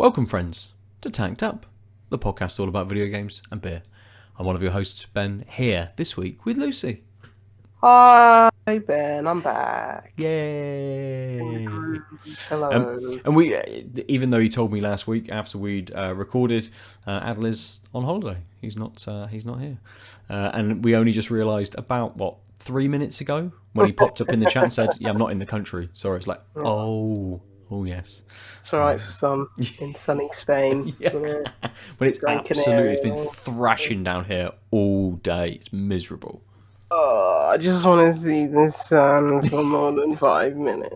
Welcome, friends, to Tanked Up, the podcast all about video games and beer. I'm one of your hosts, Ben, here this week with Lucy. Hi, Ben. I'm back. Yay! Hello. And we, even though he told me last week after we'd recorded, Adel is on holiday. He's not here, and we only just realised about 3 minutes ago when he popped up in the chat and said, "Yeah, I'm not in the country." Sorry, it's like, oh yes. It's alright for some in sunny Spain. Yeah. When it's Gran been thrashing down here all day. It's miserable. Oh, I just want to see the sun for more than 5 minutes.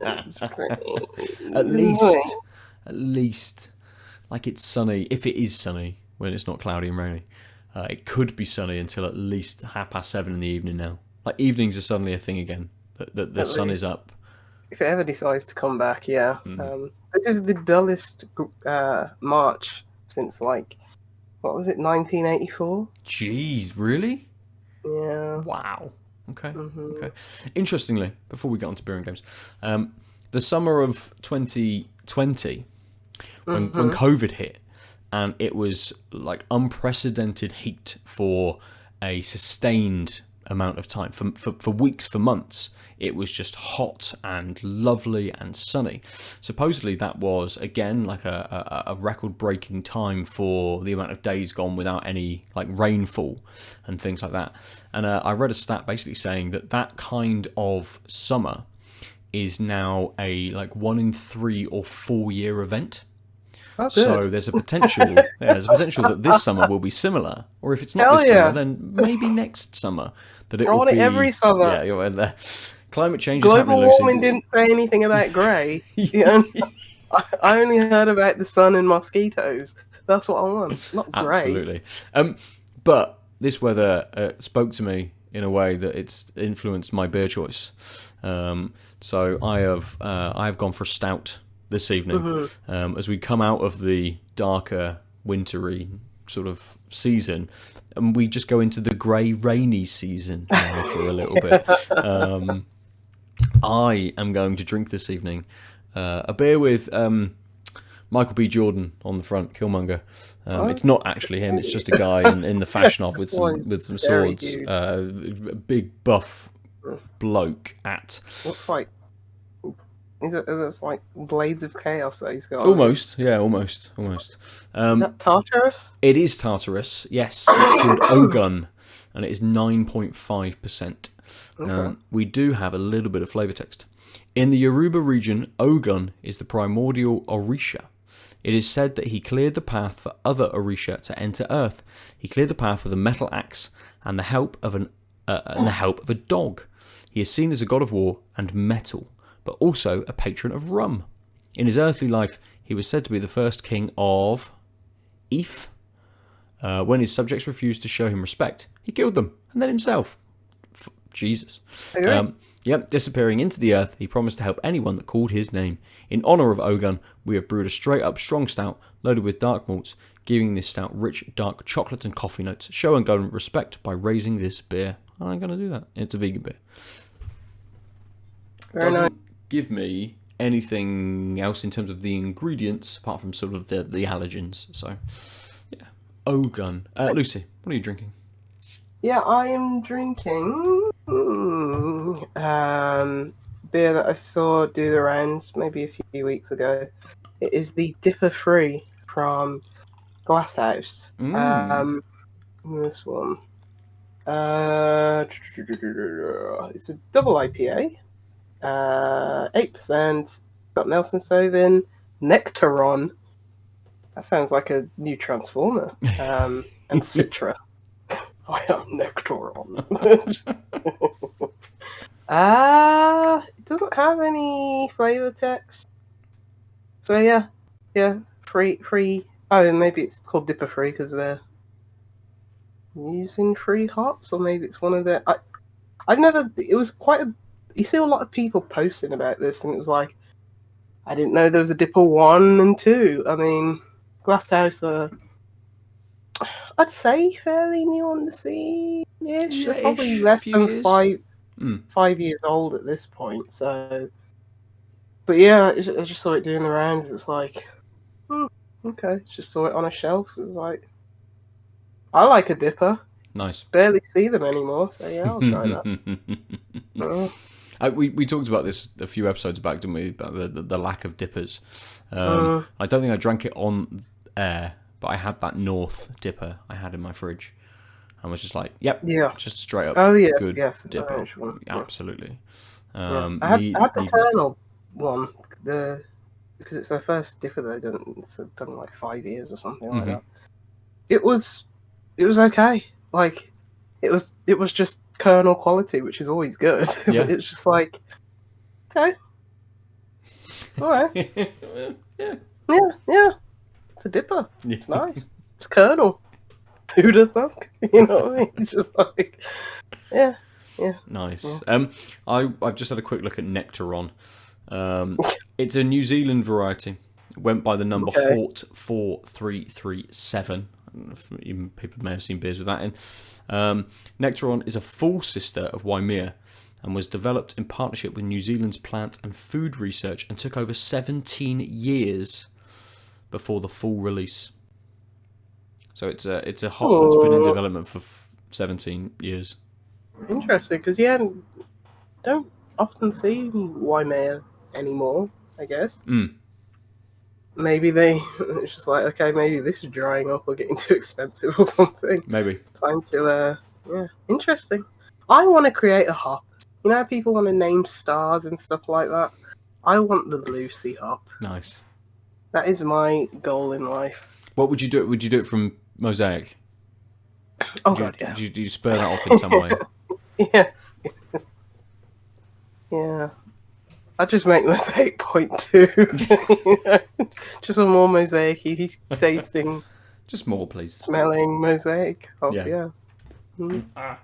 At least, like it's sunny. If it is sunny, when it's not cloudy and rainy, it could be sunny until at least 7:30 in the evening now. Like evenings are suddenly a thing again. That the sun is up. If it ever decides to come back, yeah. This is the dullest March since, what was it, 1984? Jeez, really? Yeah. Wow. Okay. Okay. Interestingly, before we get on to beer and games, the summer of 2020, when COVID hit, and it was like unprecedented heat for a sustained amount of time, for weeks, for months. It was just hot and lovely and sunny. Supposedly that was, again, like a record-breaking time for the amount of days gone without any rainfall and things like that. And I read a stat basically saying that kind of summer is now a 1 in 3 or 4 year event. Oh, so there's a potential. That this summer will be similar, or if it's not summer, then maybe next summer. That it will be every summer. Yeah, you're there. Climate change is happening. Global warming didn't say anything about grey. I only heard about the sun and mosquitoes. That's what I want, not grey. Absolutely. But this weather spoke to me in a way that it's influenced my beer choice. So I have gone for a stout this evening. As we come out of the darker, wintry sort of season, and we just go into the grey, rainy season now for a little bit. I am going to drink this evening a beer with Michael B. Jordan on the front, Killmonger. It's not actually him; it's just a guy in the fashion of with some swords. A big buff bloke at. Looks like it's like Blades of Chaos that he's got. Almost. Is that Tartarus? It is Tartarus. Yes, it's called Ogun, and it is 9.5%. Okay. We do have a little bit of flavour text. In the Yoruba region, Ogun is the primordial Orisha. It is said that he cleared the path for other Orisha to enter Earth. He cleared the path with a metal axe and the help of a dog. He is seen as a god of war and metal, but also a patron of rum. In his earthly life, he was said to be the first king of If. When his subjects refused to show him respect, he killed them, and then himself. Jesus. Disappearing into the earth, he promised to help anyone that called his name. In honour of Ogun, we have brewed a straight-up strong stout loaded with dark malts, giving this stout rich, dark chocolate and coffee notes. Show and government respect by raising this beer. I'm going to do that. It's a vegan beer. Very nice. Give me anything else in terms of the ingredients apart from sort of the allergens. So, yeah. Ogun. Lucy, what are you drinking? Yeah, I am drinking beer that I saw do the rounds maybe a few weeks ago. It is the DIPA Free from Glasshouse. This one. It's a double IPA. 8%. Got Nelson Sauvin, Nectaron. That sounds like a new Transformer. And Citra. I am Nectaron. It doesn't have any flavor text. So yeah, free. Oh, maybe it's called DIPA Free because they're using free hops, or maybe it's one of their. I've never. It was quite a. You see a lot of people posting about this, and it was like, I didn't know there was a DIPA 1 and 2. I mean, Glasshouse are, I'd say, fairly new on the scene. Ish. They're probably less than 5 years old at this point. So, but yeah, I just saw it doing the rounds. It was like, Okay, just saw it on a shelf. It was like, I like a dipper. Nice. Barely see them anymore, so yeah, I'll try that. We talked about this a few episodes back, didn't we? About the lack of dippers. Uh, I don't think I drank it on air, but I had that North dipper I had in my fridge, and was just like, "Yep, yeah. just straight up Oh yes, good yes. dipper." Orange one. Yeah. Absolutely. Yeah. Need I had the need more. Eternal one, because it's their first dipper they've done. It's done like 5 years or something like that. It was okay. Like it was just kernel quality, which is always good. Yeah. But it's just like, okay, all right, Yeah. yeah. It's a dipper. Yeah. It's nice. It's kernel. Who'd have thunk? You know what I mean? It's just like, yeah. Nice. Yeah. I've just had a quick look at Nectaron. It's a New Zealand variety. It went by the number Okay. Hort 4337. People may have seen beers with that in. Nectaron is a full sister of Waimea and was developed in partnership with New Zealand's Plant and Food Research and took over 17 years before the full release. So it's a hop that's been in development for 17 years. Interesting, because don't often see Waimea anymore. I guess maybe it's just like, okay, maybe this is drying up or getting too expensive or something. Maybe. Time to yeah, interesting. I want to create a hop. You know how people want to name stars and stuff like that? I want the Lucy hop. Nice. That is my goal in life. What would you do? Would you do it from Mosaic? Oh god, yeah. Do you spur that off in some way? Yes. Yeah. I'll just make Mosaic 0.2. Just a more mosaic-y tasting, Just more, please. smelling mosaic hop, Yeah. yeah.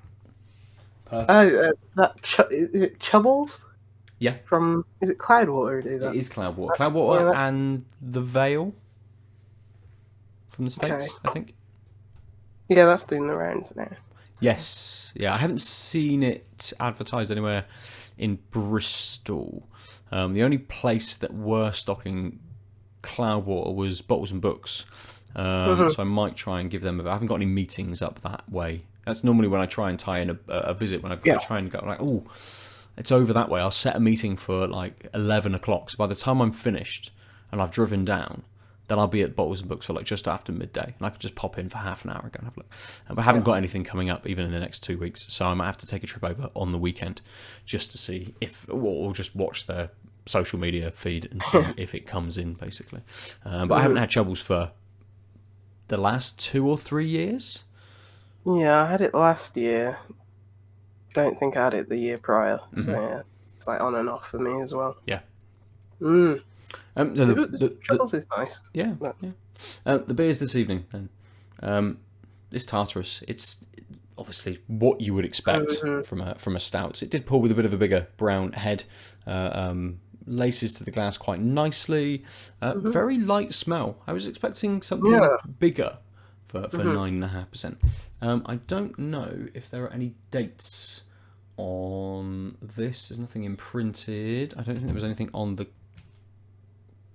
Perfect. Is it Chubbles? Yeah. Is it Cloudwater who do that? It is Cloudwater. Cloudwater yeah, and the Veil from the States, Okay. I think. Yeah, that's doing the rounds now. Yes. Yeah, I haven't seen it advertised anywhere in Bristol. The only place that were stocking Cloudwater was Bottles and Books. So I might try and give them. I haven't got any meetings up that way. That's normally when I try and tie in a visit. When I try and go like, oh, it's over that way. I'll set a meeting for like 11 o'clock. So by the time I'm finished and I've driven down, then I'll be at Bottles and Books for like just after midday, and I can just pop in for half an hour and go and have a look. But I haven't got anything coming up even in the next 2 weeks, so I might have to take a trip over on the weekend just to see or just watch their social media feed and see if it comes in, basically. But I haven't had troubles for the last 2 or 3 years. Yeah, I had it last year. Don't think I had it the year prior. So yeah, it's like on and off for me as well. Yeah. So the Chubbles is nice. Yeah, yeah. The beers this evening, then. This Tartarus, it's obviously what you would expect from a stout. It did pour with a bit of a bigger brown head. Laces to the glass quite nicely. Very light smell. I was expecting something bigger for 9.5%. I don't know if there are any dates on this. There's nothing imprinted. I don't think there was anything on the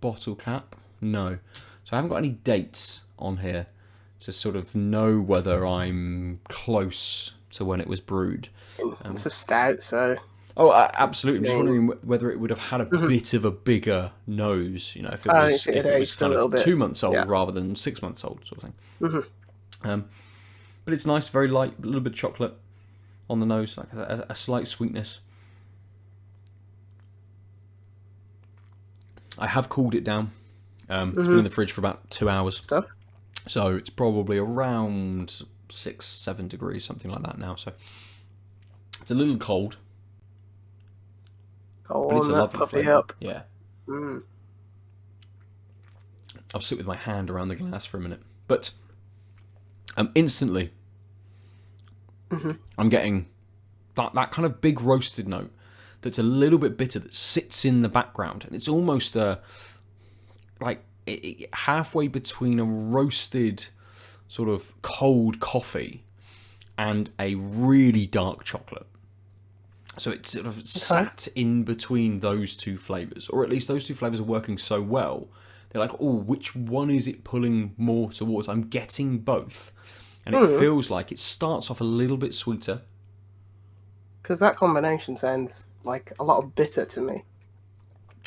bottle cap. No. So I haven't got any dates on here to sort of know whether I'm close to when it was brewed. It's a stout, so... Oh, absolutely. I'm just wondering whether it would have had a bit of a bigger nose, you know, if it was kind of 2 months old rather than 6 months old, sort of thing. But it's nice, very light, a little bit of chocolate on the nose, like a slight sweetness. I have cooled it down. It's been in the fridge for about 2 hours. So it's probably around 6-7 degrees, something like that now. So it's a little cold. But it's a lovely flavour. Yeah. I'll sit with my hand around the glass for a minute. But instantly, I'm getting that kind of big roasted note that's a little bit bitter that sits in the background. And it's almost like halfway between a roasted sort of cold coffee and a really dark chocolate. So it's sort of sat in between those two flavours, or at least those two flavours are working so well they're like, oh, which one is it pulling more towards? I'm getting both. And it feels like it starts off a little bit sweeter. Because that combination sounds like a lot of bitter to me.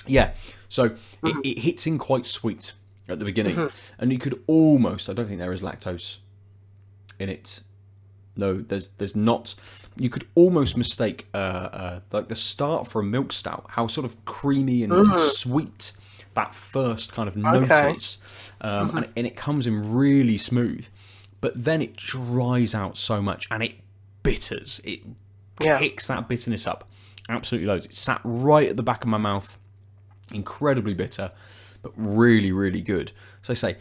Yeah, so it hits in quite sweet at the beginning. And you could almost, I don't think there is lactose in it. No, there's not. You could almost mistake like the start for a milk stout, how sort of creamy and sweet that first kind of note is. And it comes in really smooth. But then it dries out so much and it bitters. It kicks that bitterness up absolutely loads. It sat right at the back of my mouth. Incredibly bitter, but really, really good. So I say,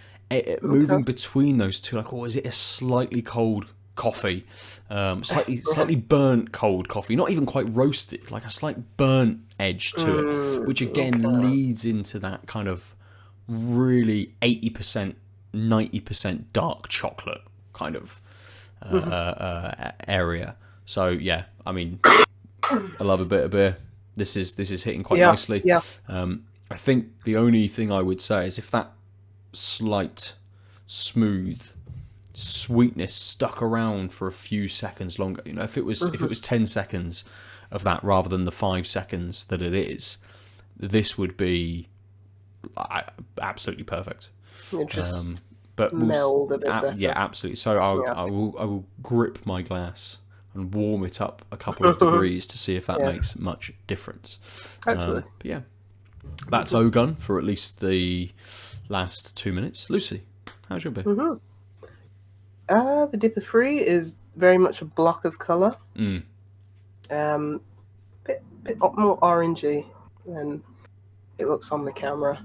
moving between those two, like, oh, is it a slightly cold coffee? Slightly burnt cold coffee. Not even quite roasted, like a slight burnt edge to it, which again leads into that kind of really 80%, 90% dark chocolate kind of area. So yeah, I mean, I love a bit of beer. This is hitting quite nicely. Yeah. I think the only thing I would say is if that slight smooth sweetness stuck around for a few seconds longer, you know, if it was 10 seconds of that rather than the 5 seconds that it is, this would be absolutely perfect. It just but meld a bit better. Yeah, absolutely. So I will grip my glass and warm it up a couple of degrees to see if that makes much difference. Hopefully. But yeah, that's Ogun for at least the last 2 minutes. Lucy, how's your beer? The DIPA 3 is very much a block of colour. Bit more orangey than it looks on the camera.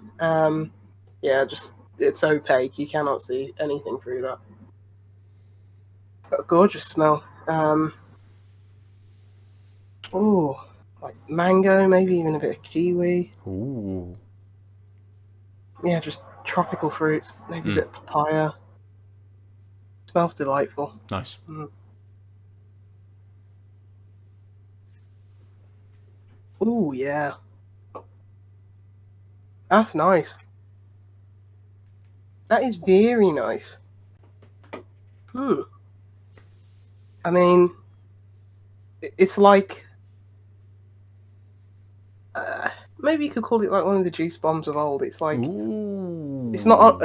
Just it's opaque. You cannot see anything through that. It's got a gorgeous smell. Like mango, maybe even a bit of kiwi. Ooh. Yeah, just tropical fruits, maybe a bit of papaya. Smells delightful. Nice. Ooh, yeah. That's nice. That is very nice. I mean, it's like... maybe you could call it like one of the juice bombs of old. It's like... Ooh. It's not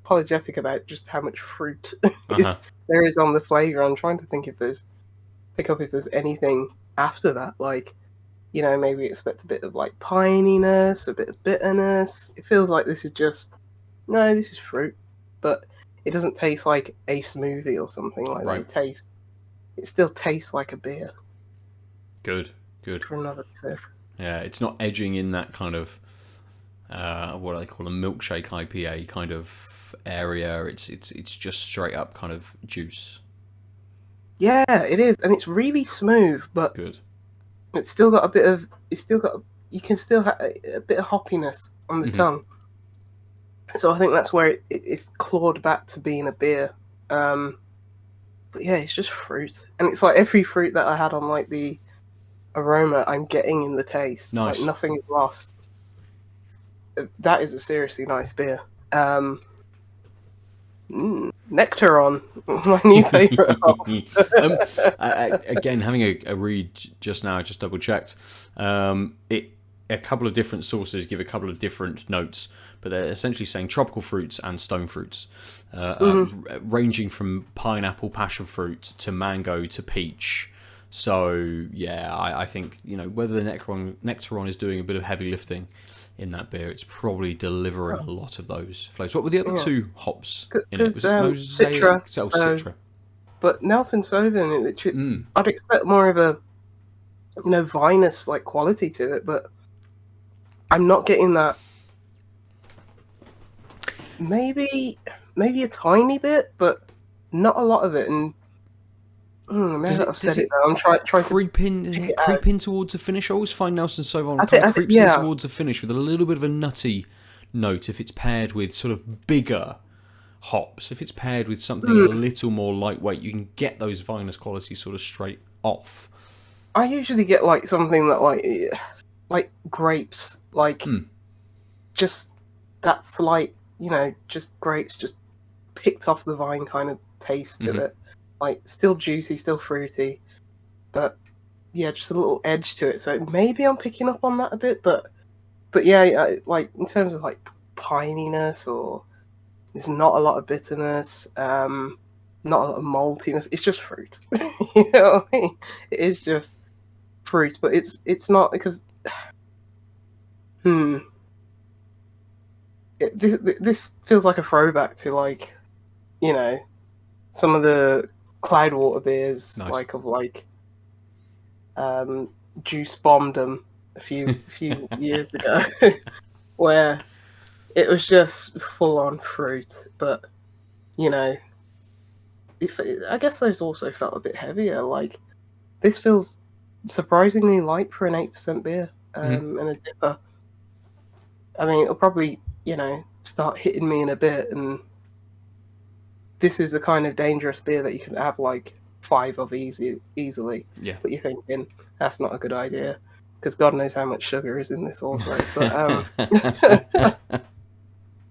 apologetic about just how much fruit there is on the flavour. I'm trying to think if there's anything after that, like, you know, maybe expect a bit of like pininess, a bit of bitterness. It feels like this is just this is fruit, but it doesn't taste like a smoothie or something like that. It still tastes like a beer. Good. For another sip. Yeah, it's not edging in that kind of what I call a milkshake IPA kind of area. It's just straight up kind of juice. Yeah, it is, and it's really smooth, but good. It's still got a bit of. You can still have a bit of hoppiness on the tongue. So I think that's where it's clawed back to being a beer. But yeah, it's just fruit, and it's like every fruit that I had on like the aroma, I'm getting in the taste. Nice. Like nothing is lost. That is a seriously nice beer. Nectaron, my new favourite. Again, having a read just now, I just double checked. A couple of different sources give a couple of different notes, but they're essentially saying tropical fruits and stone fruits, ranging from pineapple, passion fruit to mango to peach. So yeah, I think, you know, whether the Nectaron is doing a bit of heavy lifting in that beer, it's probably delivering a lot of those flavors. What were the other two hops in it? Was it Citra? Citra. But Nelson Sauvin, I'd expect more of a, you know, vinous like quality to it, but I'm not getting that. Maybe a tiny bit, but not a lot of it. And does it I'm trying creep in towards the finish? I always find Nelson Sauvin creeps in towards the finish with a little bit of a nutty note if it's paired with sort of bigger hops. If it's paired with something a little more lightweight, you can get those vinous qualities sort of straight off. I usually get like something that like grapes, like just that slight, just grapes just picked off the vine kind of taste to it. Like, still juicy, still fruity, but yeah, just a little edge to it. So maybe I'm picking up on that a bit, but yeah, like in terms of like pininess, or there's not a lot of bitterness, not a lot of maltiness. It's just fruit. You know what I mean? It is just fruit, but it's not because this feels like a throwback to, like, some of the Cloudwater beers, Nice. like of like Juice bombed them a few years ago, where it was just full on fruit. But I guess those also felt a bit heavier. Like, this feels surprisingly light for an 8% beer, and a DIPA. I mean, it'll probably start hitting me in a bit, and this is the kind of dangerous beer that you can have like 5 of easily. Yeah. But you're thinking that's not a good idea, because God knows how much sugar is in this also. But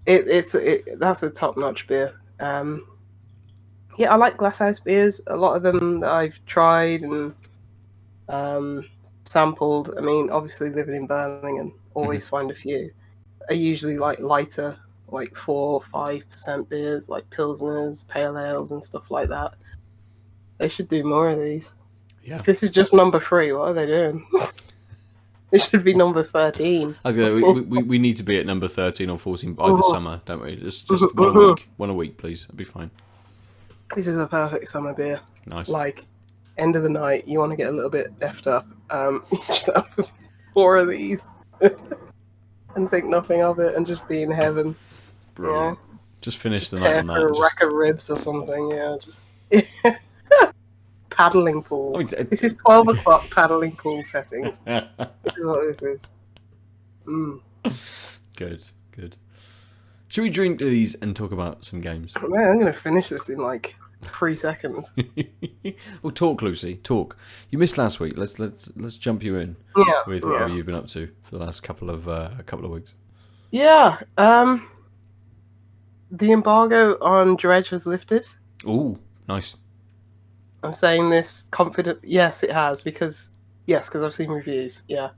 that's a top-notch beer. Yeah, I like Glasshouse beers. A lot of them that I've tried and sampled. I mean, obviously living in Birmingham, always find a few. Are usually like lighter, like 4-5% beers, like pilsners, pale ales, and stuff like that. They should do more of these. Yeah. If this is just number 3, what are they doing? It should be number 13. I was gonna, we need to be at number 13 or 14 by the summer, don't we? Just one a week, please. That'd be fine. This is a perfect summer beer. Nice. Like, end of the night, you want to get a little bit effed up. Just have 4 of these and think nothing of it, and just be in heaven. Brilliant. Yeah. Just finish the night on that. A rack of ribs or something. Yeah, just paddling pool. I mean, this is 12 o'clock paddling pool settings. This is what this is. Good. Should we drink these and talk about some games? Man, I'm going to finish this in like 3 seconds. Well, talk, Lucy. Talk. You missed last week. Let's jump you in. Yeah. With whatever you've been up to for the last couple of weeks. Yeah. The embargo on Dredge has lifted. Ooh, nice. I'm saying this confident. Yes, it has, because I've seen reviews. Yeah.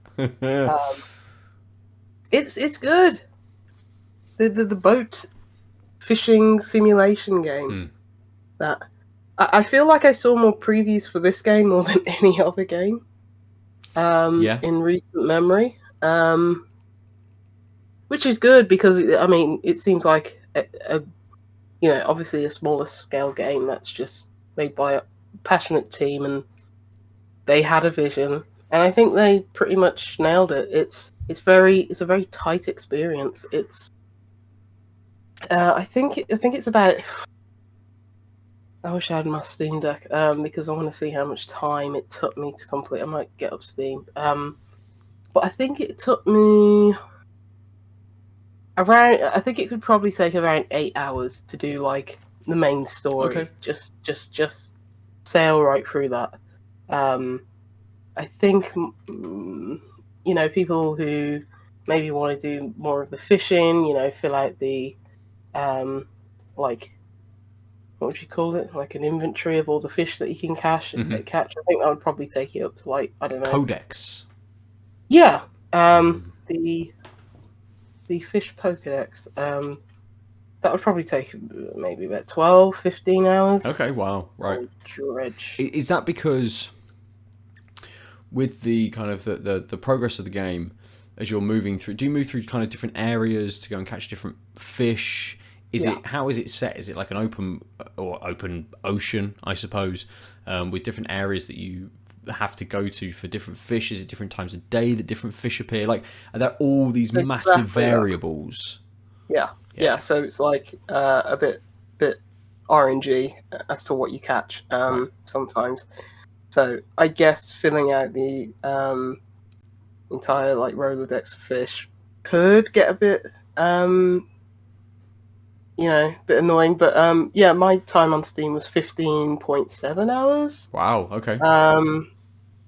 It's good. The boat fishing simulation game. That I feel like I saw more previews for this game more than any other game. In recent memory. Which is good, because I mean, it seems like obviously a smaller scale game that's just made by a passionate team, and they had a vision, and I think they pretty much nailed it. It's a very tight experience. It's I think it's about. I wish I had my Steam Deck, because I want to see how much time it took me to complete. I might get up Steam, but I think it took me around. I think it could probably take around 8 hours to do like the main story. Okay. Just sail right through that. I think people who maybe want to do more of the fishing, fill out the like, what would you call it? Like an inventory of all the fish that you can catch. I think that would probably take you up to, like, I don't know. Codex. Yeah. The fish Pokedex. That would probably take maybe about 12, 15 hours. Okay, wow, right. Dredge. Is that because with the kind of the progress of the game, as you're moving through, do you move through kind of different areas to go and catch different fish? How is it set? Is it like an open ocean, I suppose, with different areas that you have to go to for different fish? Is it different times of day that different fish appear? Like, are there all these massive variables? Yeah. So it's like a bit RNG as to what you catch sometimes. So I guess filling out the entire like Rolodex of fish could get a bit bit annoying, but my time on Steam was 15.7 hours. Wow, okay.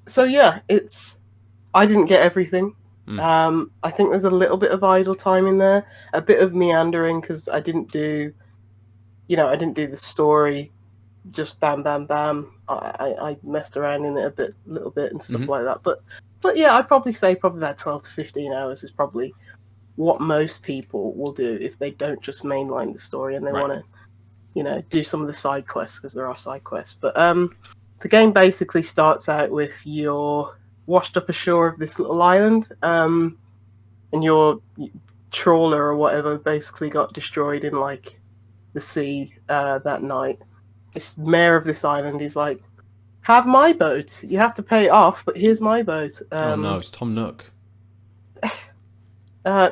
So yeah, I didn't get everything. I think there's a little bit of idle time in there, a bit of meandering because I didn't do the story just bam, bam, bam. I messed around in it a little bit and stuff like that. But yeah, I'd probably say about 12 to 15 hours is probably what most people will do if they don't just mainline the story and they want to, do some of the side quests because there are side quests. But the game basically starts out with you're washed up ashore of this little island, and your trawler or whatever basically got destroyed in like the sea that night. This mayor of this island is like, have my boat. You have to pay it off, but here's my boat. Oh no, it's Tom Nook.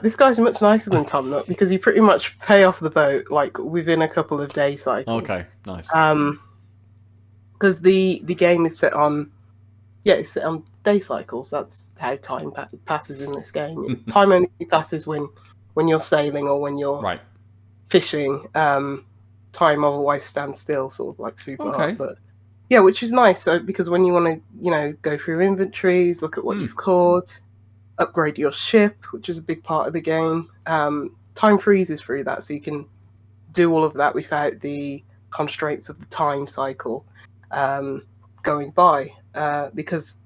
This guy's much nicer than Tom Nook because you pretty much pay off the boat like within a couple of day cycles. Okay, nice. Because the game is set on, it's set on day cycles. That's how time passes in this game. Time only passes when you're sailing or when you're fishing. Time otherwise stands still, sort of like super hard. But yeah, which is nice. So because when you want to, go through inventories, look at what you've caught, upgrade your ship, which is a big part of the game. Time freezes through that, so you can do all of that without the constraints of the time cycle going by. Because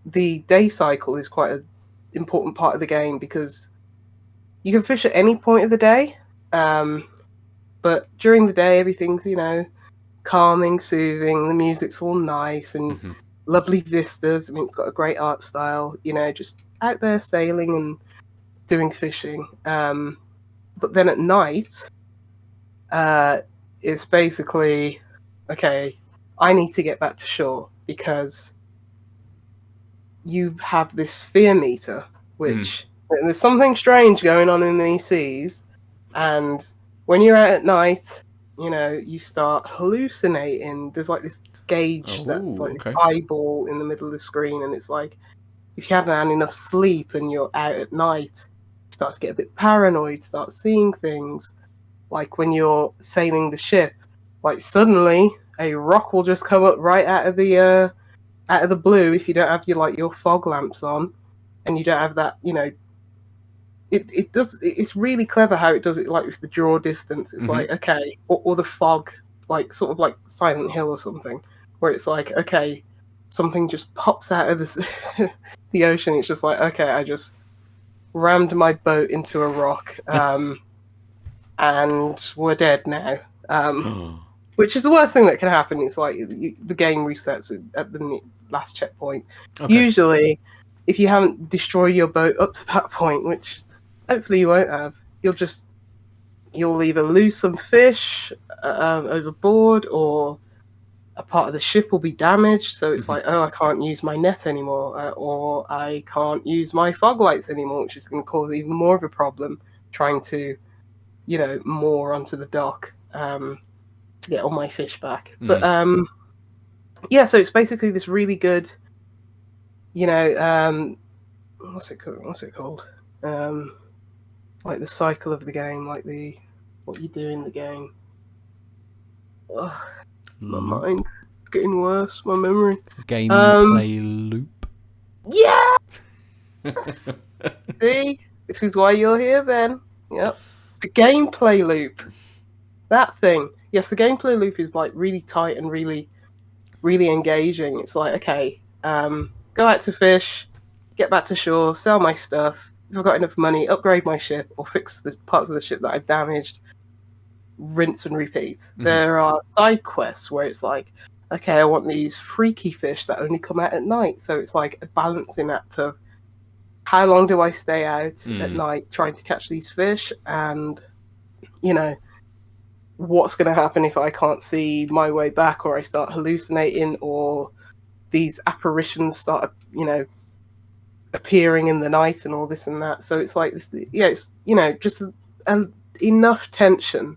the day cycle is quite an important part of the game because you can fish at any point of the day. But during the day, everything's, calming, soothing. The music's all nice and lovely vistas. I mean, it's got a great art style, just out there sailing and doing fishing. But then at night, it's basically, okay, I need to get back to shore because you have this fear meter, which there's something strange going on in these seas. And when you're out at night, you start hallucinating. There's like this gauge that's like this eyeball in the middle of the screen, and it's like if you haven't had enough sleep and you're out at night, you start to get a bit paranoid, start seeing things. Like when you're sailing the ship, like suddenly a rock will just come up right out of the blue if you don't have your fog lamps on, and you don't have that, It's really clever how it does it, like with the draw distance. It's like, okay, or the fog, like sort of like Silent Hill or something, where it's like, okay, something just pops out of the ocean. It's just like, okay, I just rammed my boat into a rock, and we're dead now. Which is the worst thing that can happen. It's like the game resets at the last checkpoint. Usually, if you haven't destroyed your boat up to that point, which hopefully you won't have, you'll either lose some fish overboard, or a part of the ship will be damaged. So it's like, oh, I can't use my net anymore, or I can't use my fog lights anymore, which is going to cause even more of a problem trying to, moor onto the dock to get all my fish back. But yeah, so it's basically this really good, what's it called? Like the cycle of the game, like what you do in the game. My mind, it's getting worse. My memory. Gameplay loop. Yeah. See, this is why you're here, Ben. Yep. The gameplay loop. That thing. Yes, the gameplay loop is like really tight and really, really engaging. It's like, okay, go out to fish, get back to shore, sell my stuff. If I've got enough money, upgrade my ship or fix the parts of the ship that I've damaged. Rinse and repeat. There are side quests where it's like, okay, I want these freaky fish that only come out at night. So it's like a balancing act of how long do I stay out at night trying to catch these fish, and what's going to happen if I can't see my way back, or I start hallucinating, or these apparitions start, appearing in the night and all this and that. So it's like this, it's just enough tension,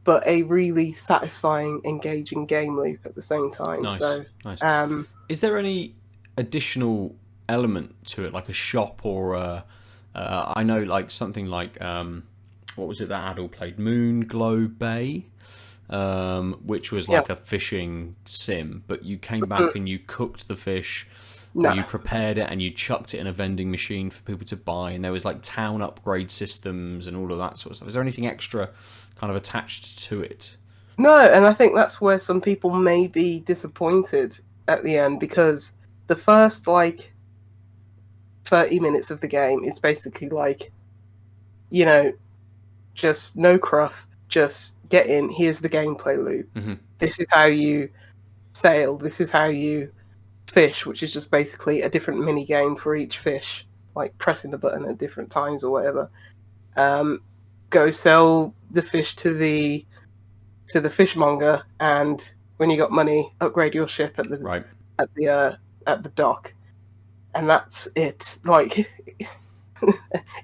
but a really satisfying, engaging game loop at the same time. Nice. So, nice. Is there any additional element to it, like a shop or I know like something like what was it that Adol played, Moonglow Bay, which was like a fishing sim, but you came back and you cooked the fish where No. you prepared it and you chucked it in a vending machine for people to buy, and there was like town upgrade systems and all of that sort of stuff. Is there anything extra kind of attached to it? No, and I think that's where some people may be disappointed at the end, because the first, like, 30 minutes of the game is basically like, you know, just no cruff, just get in, here's the gameplay loop. Mm-hmm. This is how you sail, this is how you fish, which is just basically a different mini game for each fish, like pressing the button at different times or whatever. Go sell the fish to the fishmonger, and when you got money, upgrade your ship at the Right. at the dock, and that's it. Like,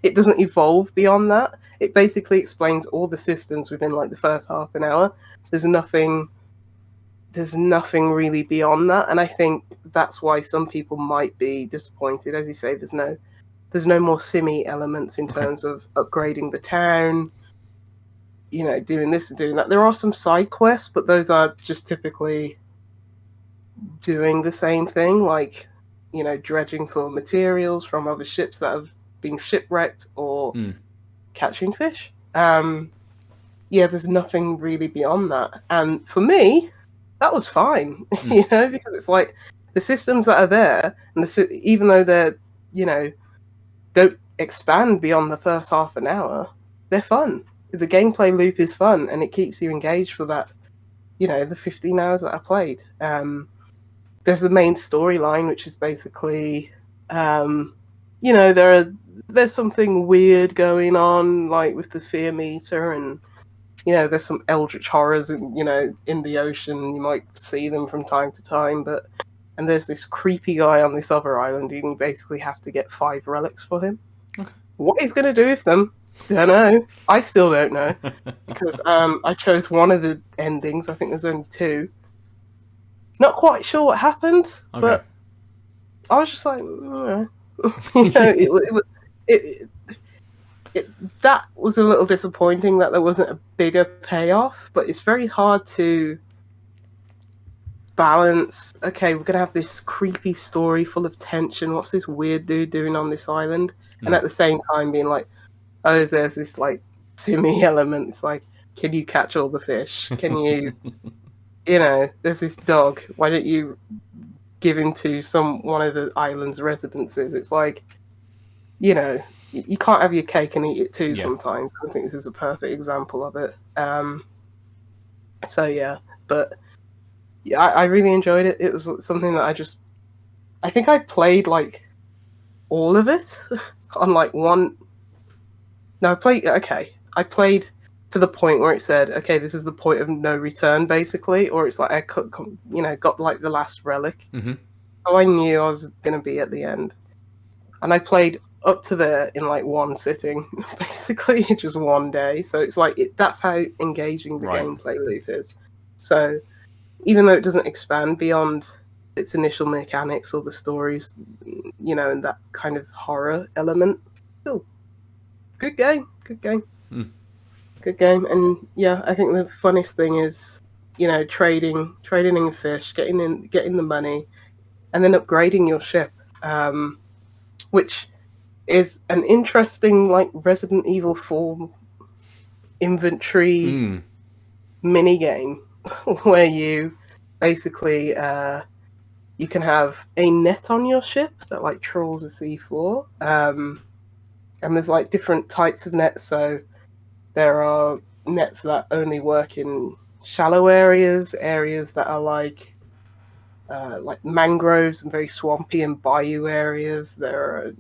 it doesn't evolve beyond that. It basically explains all the systems within like the first half an hour. There's nothing really beyond that, and I think that's why some people might be disappointed. As you say, there's no more simmy elements in terms of upgrading the town, you know, doing this and doing that. There are some side quests, but those are just typically doing the same thing, like, you know, dredging for materials from other ships that have been shipwrecked, or catching fish. Yeah, there's nothing really beyond that. And for me, that was fine, you know, because it's like the systems that are there, and even though they're, you know, don't expand beyond the first half an hour, they're fun. The gameplay loop is fun, and it keeps you engaged for that, you know, the 15 hours that I played. There's the main storyline, which is basically, you know, there's something weird going on, like with the fear meter, and, you know, there's some eldritch horrors, you know, in the ocean. You might see them from time to time, and there's this creepy guy on this other island. You basically have to get 5 relics for him. Okay. What he's going to do with them, don't know. I still don't know, because I chose one of the endings. I think there's only 2. Not quite sure what happened, but I was just like, you know, that was a little disappointing that there wasn't a bigger payoff. But it's very hard to balance. Okay, we're gonna have this creepy story full of tension. What's this weird dude doing on this island? And at the same time, being like, oh, there's this like simmy element. It's like, can you catch all the fish? Can you, you know, there's this dog. Why don't you give him to one of the island's residences? It's like, you know, you can't have your cake and eat it too sometimes. I think this is a perfect example of it. So yeah, but yeah, I really enjoyed it. It was something that I think I played like all of it on like one. No, I played to the point where it said, okay, this is the point of no return, basically, or it's like I could, you know, got like the last relic. Mm-hmm. So I knew I was going to be at the end. And I played up to there in like one sitting, basically, just one day. So it's like, that's how engaging the gameplay loop is. So even though it doesn't expand beyond its initial mechanics or the stories, you know, and that kind of horror element, still, good game. Good game. And yeah, I think the funniest thing is, you know, trading in fish, getting the money, and then upgrading your ship, which is an interesting, like, Resident Evil 4 inventory mini game where you basically you can have a net on your ship that like trawls a seafloor, and there's like different types of nets. So there are nets that only work in shallow areas that are like mangroves and very swampy and bayou areas. There are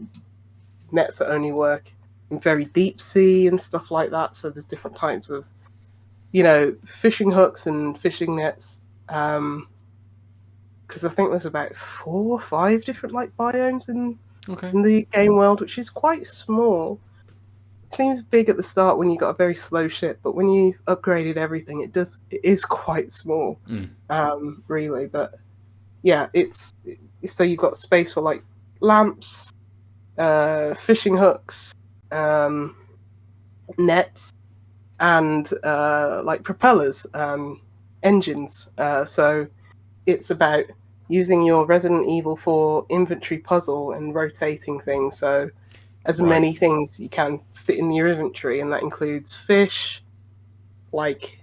nets that only work in very deep sea and stuff like that. So there's different types of, you know, fishing hooks and fishing nets. Because I think there's about 4 or 5 different like biomes in the game world, which is quite small. It seems big at the start when you got a very slow ship, but when you've upgraded everything, it is quite small, really. But yeah, it's so you've got space for like lamps, fishing hooks, nets, and like propellers, engines. So it's about using your Resident Evil 4 inventory puzzle and rotating things. So as Right. many things you can fit in your inventory, and that includes fish, like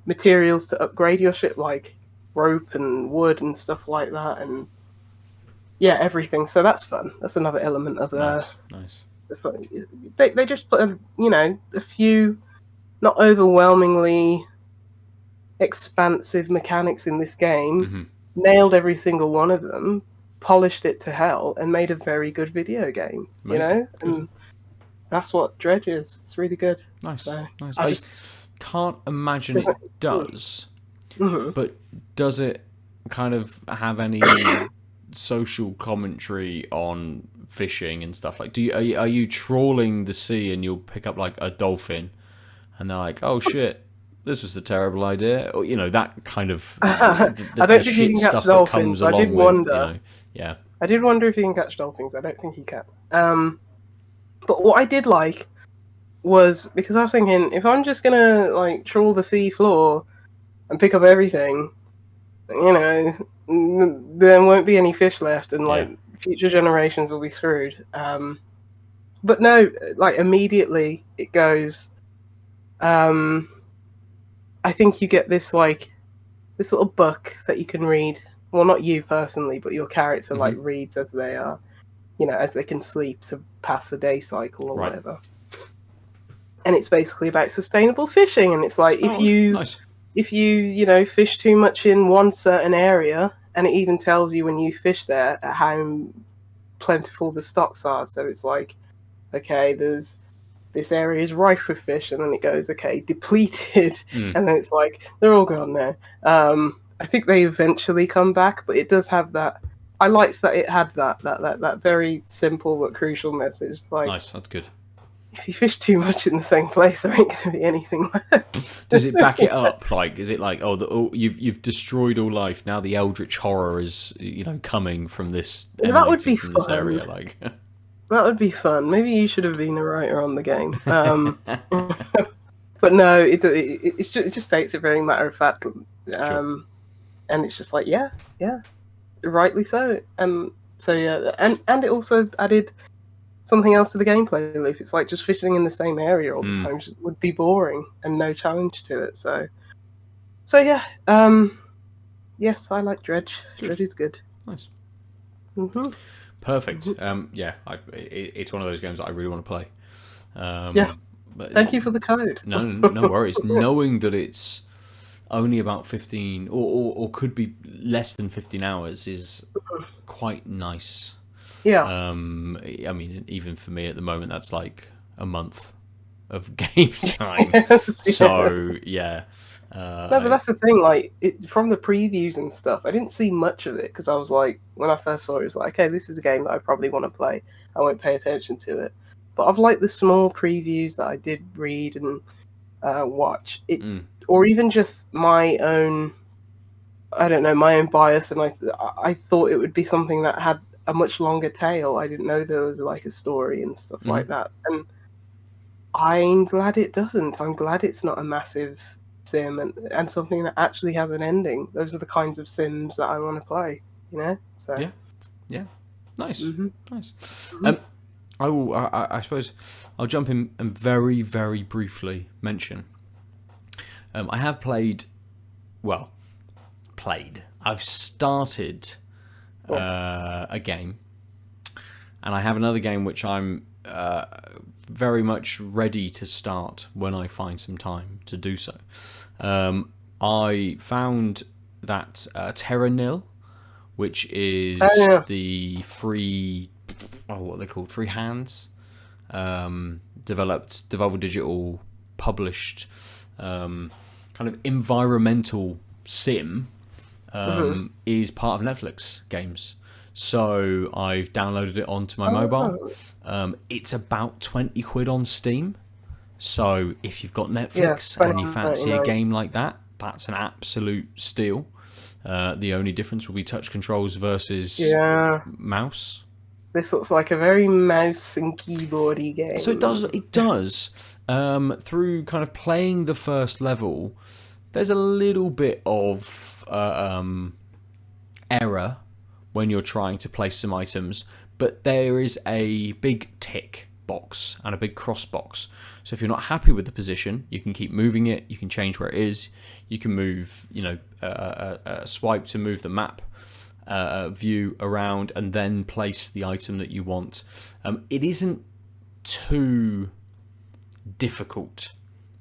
materials to upgrade your ship, like rope and wood and stuff like that, and yeah, everything. So that's fun. That's another element of Nice. the fun. They just put a few not overwhelmingly expansive mechanics in this game, Mm-hmm. nailed every single one of them, polished it to hell, and made a very good video game. Amazing. Good. And that's what Dredge is. It's really good. Nice. So Nice. I I just can't imagine it does, mm-hmm. but does it kind of have any social commentary on fishing and stuff? Like, are you trawling the sea and you'll pick up like a dolphin, and they're like, oh shit, this was a terrible idea, or that kind of I don't the think you shit can catch stuff that comes dolphins. I did along with wonder. yeah. I did wonder if you can catch dolphins. I don't think you can. But what I did like was, because I was thinking, if I'm just gonna like trawl the sea floor and pick up everything, there won't be any fish left, and like future generations will be screwed. But no, like immediately it goes. I think you get this little book that you can read. Well, not you personally, but your character like reads as they are, as they can sleep to pass the day cycle or whatever. And it's basically about sustainable fishing. And it's like if you fish too much in one certain area, and it even tells you when you fish there how plentiful the stocks are. So it's like, okay, this area is rife with fish, and then it goes, okay, depleted, and then it's like they're all gone now. I think they eventually come back, but it does have that. I liked that it had that very simple but crucial message. Like, Nice, that's good. If you fish too much in the same place, there ain't going to be anything left. Does it back it up? Like, is it like, you've destroyed all life, now the eldritch horror is coming from this emanating from this area? Like, that would be fun. Maybe you should have been a writer on the game. But no, it just states it very matter of fact, sure. And it's just like yeah, rightly so. So yeah, and it also added something else to the gameplay loop. It's like just fishing in the same area all the time would be boring and no challenge to it. So yeah, yes, I like Dredge. Good. Dredge is good. Nice. Mm-hmm. Perfect. Yeah, it's one of those games that I really want to play. Yeah. But thank you for the code. No worries. Knowing that it's only about 15 or could be less than 15 hours is quite nice. Yeah. I mean, even for me at the moment, that's like a month of game time. So yeah. No, but that's the thing. Like, from the previews and stuff, I didn't see much of it because I was like, when I first saw it, it was like, okay, this is a game that I probably want to play. I won't pay attention to it. But I've liked the small previews that I did read and watch it, or even just my own. I don't know, my own bias, and I thought it would be something that had a much longer tail. I didn't know there was like a story and stuff like that, and I'm glad it doesn't. I'm glad it's not a massive sim and something that actually has an ending. Those are the kinds of sims that I want to play, So yeah, nice, nice. Mm-hmm. I suppose I'll jump in and very, very briefly mention. I have I've started a game, and I have another game which I'm very much ready to start when I find some time to do so. I found that Terra Nil, which is the free, what are they called? Free hands. Developed, Devolver Digital published, kind of environmental sim, is part of Netflix games. So I've downloaded it onto my mobile. It's about 20 quid on Steam. So if you've got Netflix and you fancy a game like that, that's an absolute steal. The only difference will be touch controls versus mouse. This looks like a very mouse and keyboardy game. So it does. Through kind of playing the first level, there's a little bit of error when you're trying to place some items, but there is a big tick box and a big cross box. So if you're not happy with the position, you can keep moving it, you can change where it is, you can move, swipe to move the map view around and then place the item that you want. It isn't too difficult.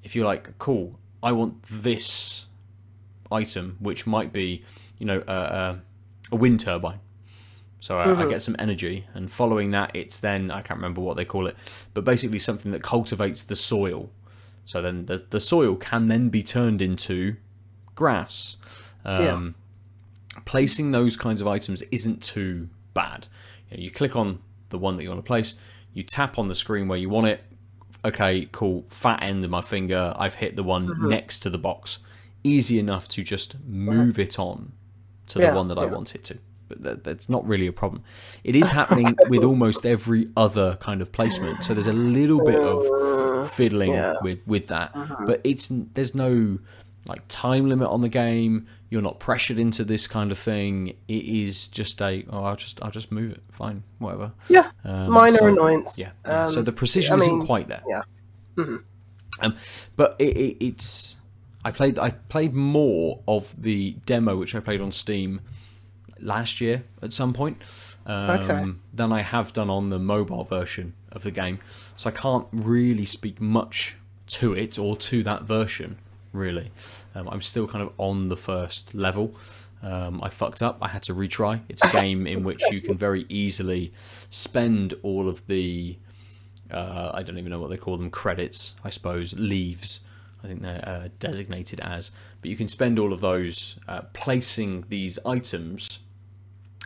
If you're like, cool, I want this item, which might be, a wind turbine. So I get some energy, and following that, it's then, I can't remember what they call it, but basically something that cultivates the soil. So then the soil can then be turned into grass. Placing those kinds of items isn't too bad. You click on the one that you want to place, you tap on the screen where you want it. Okay, cool, fat end of my finger, I've hit the one next to the box. Easy enough to just move it on to the one that I want it to. But that's not really a problem. It is happening with almost every other kind of placement. So there's a little bit of fiddling with that. But there's no like time limit on the game. You're not pressured into this kind of thing. It is just I'll just move it. Fine, whatever. Yeah, minor annoyance. Yeah. So the precision isn't quite there. Yeah. But it's. I played more of the demo, which I played on Steam last year at some point, than I have done on the mobile version of the game. So I can't really speak much to it or to that version, really. I'm still kind of on the first level. I fucked up. I had to retry. It's a game in which you can very easily spend all of the, I don't even know what they call them, credits, I suppose, leaves. I think they're designated as. But you can spend all of those placing these items,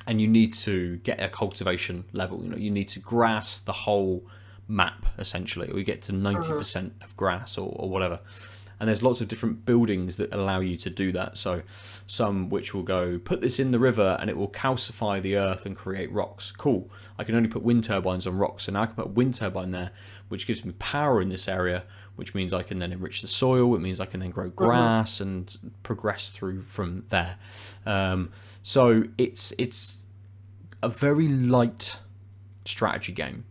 and you need to get a cultivation level. You need to grass the whole map, essentially, or you get to 90% of grass or whatever. And there's lots of different buildings that allow you to do that. So some which will go, put this in the river and it will calcify the earth and create rocks. Cool. I can only put wind turbines on rocks. So now I can put a wind turbine there, which gives me power in this area, which means I can then enrich the soil. It means I can then grow grass and progress through from there. So it's a very light strategy game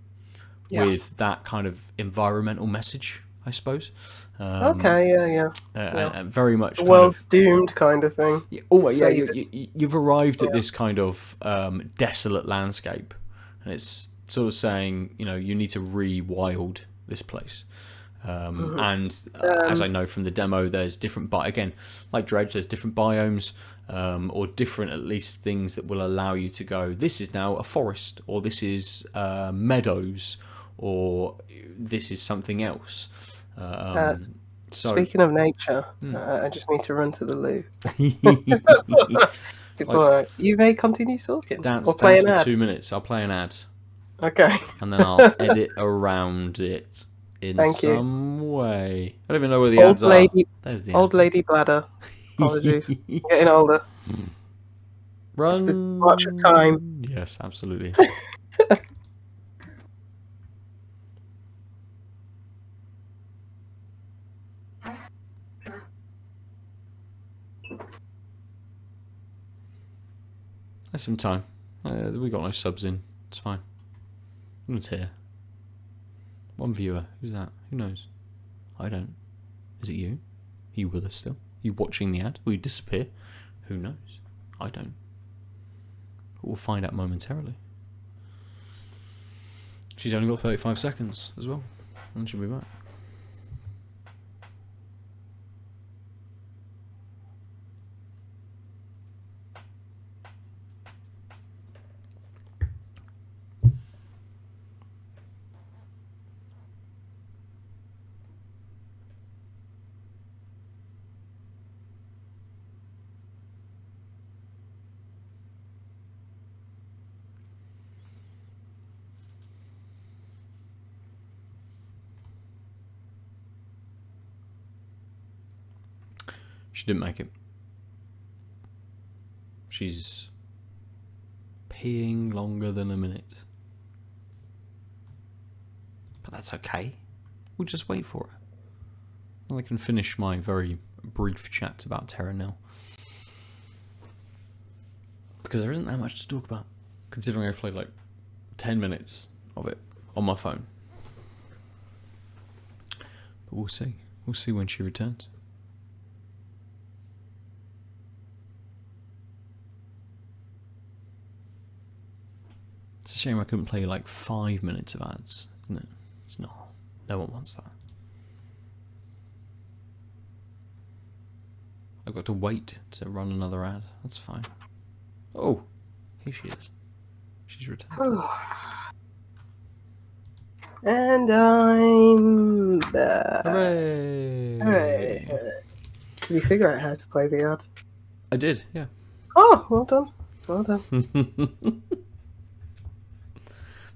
with that kind of environmental message, I suppose. And very much the world's doomed kind of thing. You've arrived at this kind of desolate landscape, and it's sort of saying, you need to re-wild this place. And as I know from the demo, there's different, again, like Dredge, there's different biomes, or different at least things that will allow you to go, this is now a forest, or this is meadows, or this is something else. Speaking of nature, I just need to run to the loo. It's Like, alright. You may continue talking. Dance or play an for ad. 2 minutes. I'll play an ad. Okay. And then I'll edit around it in some way. I don't even know where the ads are. There's the old ads. lady bladder. Apologies. Getting older. Run. Just the march of time. Yes, absolutely. There's some time. We got no subs in. It's fine. No tear. One viewer. Who's that? Who knows? I don't. Is it you? Are you with us still? Are you watching the ad? Will you disappear? Who knows? I don't. But we'll find out momentarily. She's only got 35 seconds as well. And she'll be back. She didn't make it. She's peeing longer than a minute. But that's okay. We'll just wait for her. And I can finish my very brief chat about Terra Nil. because there isn't that much to talk about, considering I've played like 10 minutes of it on my phone. But we'll see. We'll see when she returns. It's a shame I couldn't play like 5 minutes of ads, isn't it? It's not. No one wants that. I've got to wait to run another ad. That's fine. Oh, here she is. She's returned. And I'm back. Hooray! Hooray. Did you figure out how to play the ad? I did, yeah. Oh, well done. Well done.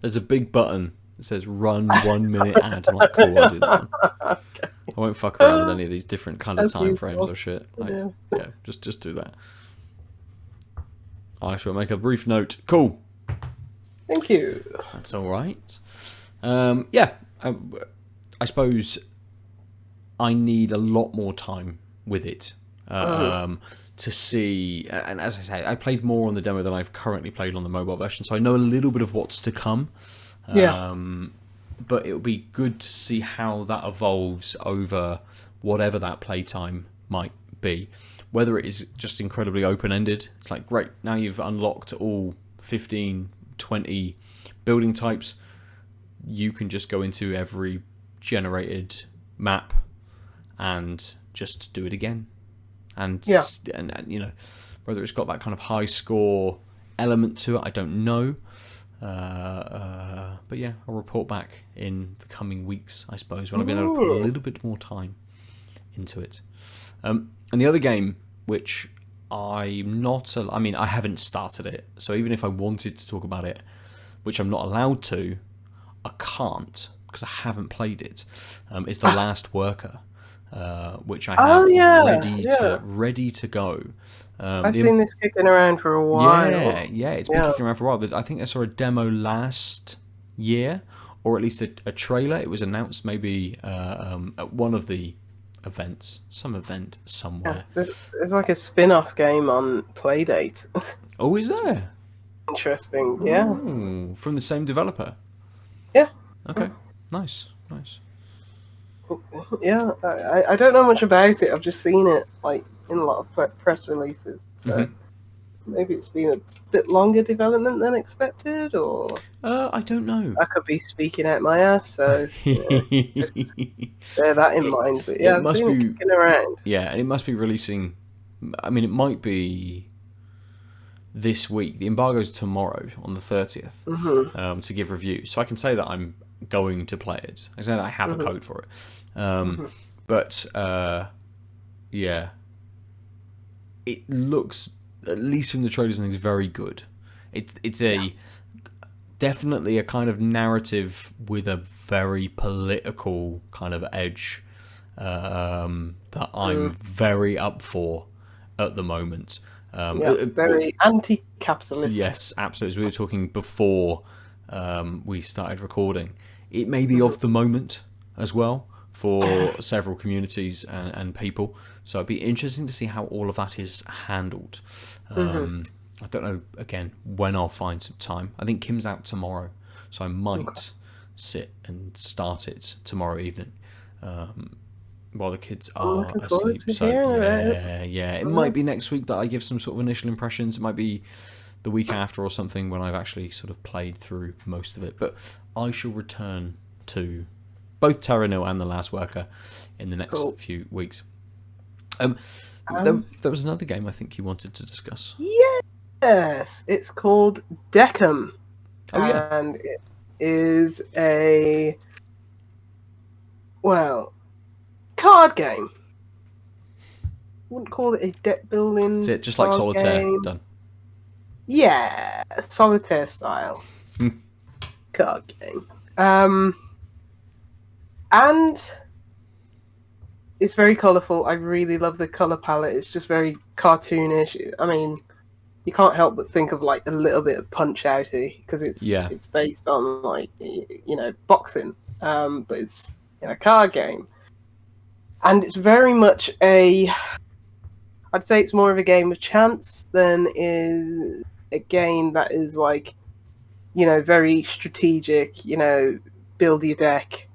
There's a big button that says run 1 minute ad. I'm like, cool, I'll do that one. Okay. I won't fuck around with any of these different kind of That's time useful. frames or shit. Like, Yeah. yeah, just do that. I shall make a brief note. Cool. Thank you. That's all right. Yeah, I suppose I need a lot more time with it to see. And as I say, I played more on the demo than I've currently played on the mobile version, so I know a little bit of what's to come. Yeah. But it would be good to see how that evolves over whatever that playtime might be. Whether it is just incredibly open-ended, it's like, great, now you've unlocked all 15, 20 building types, you can just go into every generated map and just do it again. And, Yeah. and you know, whether it's got that kind of high score element to it, I don't know. But yeah, I'll report back in the coming weeks, I suppose, when I've been able to put a little bit more time into it. And the other game, which I'm not... I mean, I haven't started it, so even if I wanted to talk about it, which I'm not allowed to, I can't, because I haven't played it, is The Last Worker, which I have ready to go. I've seen this kicking around for a while. Yeah, it's been kicking around for a while. I think I saw a demo last year, or at least a trailer. It was announced maybe at one of the events, some event somewhere. Yeah, there's like a spin-off game on Playdate. Oh, is there? Interesting, yeah. Ooh, from the same developer? Yeah. Okay, nice. Yeah, I don't know much about it. I've just seen it like in a lot of press releases. So maybe it's been a bit longer development than expected, or I don't know. I could be speaking out my ass. So just bear that in mind. But yeah, I've seen it kicking around. Yeah, and it must be releasing. I mean, it might be this week. The embargo's tomorrow on the 30th to give reviews. So I can say that I'm going to play it. I say that I have a code for it. But yeah, it looks, at least from the trailers, and it's very good. It's definitely a kind of narrative with a very political kind of edge that I'm very up for at the moment. Very anti-capitalist. Yes, absolutely. As we were talking before we started recording, it may be of the moment as well for several communities and people. So it'd be interesting to see how all of that is handled. I don't know, again, when I'll find some time. I think Kim's out tomorrow, so I might sit and start it tomorrow evening while the kids are asleep. So yeah, it might be next week that I give some sort of initial impressions. It might be the week after or something when I've actually sort of played through most of it. But I shall return to both Terra Nil and The Last Worker in the next few weeks. There was another game I think you wanted to discuss. Yes, it's called Deckham. Oh, yeah. And it is a, card game. Wouldn't call it a deck building. That's it, just like Solitaire. Game. Done. Yeah, Solitaire style card game. And it's very colourful. I really love the colour palette. It's just very cartoonish. I mean, you can't help but think of like a little bit of Punch-Outy because it's based on like boxing, but it's a card game, and it's very much I'd say it's more of a game of chance than is a game that is like, very strategic, build your deck,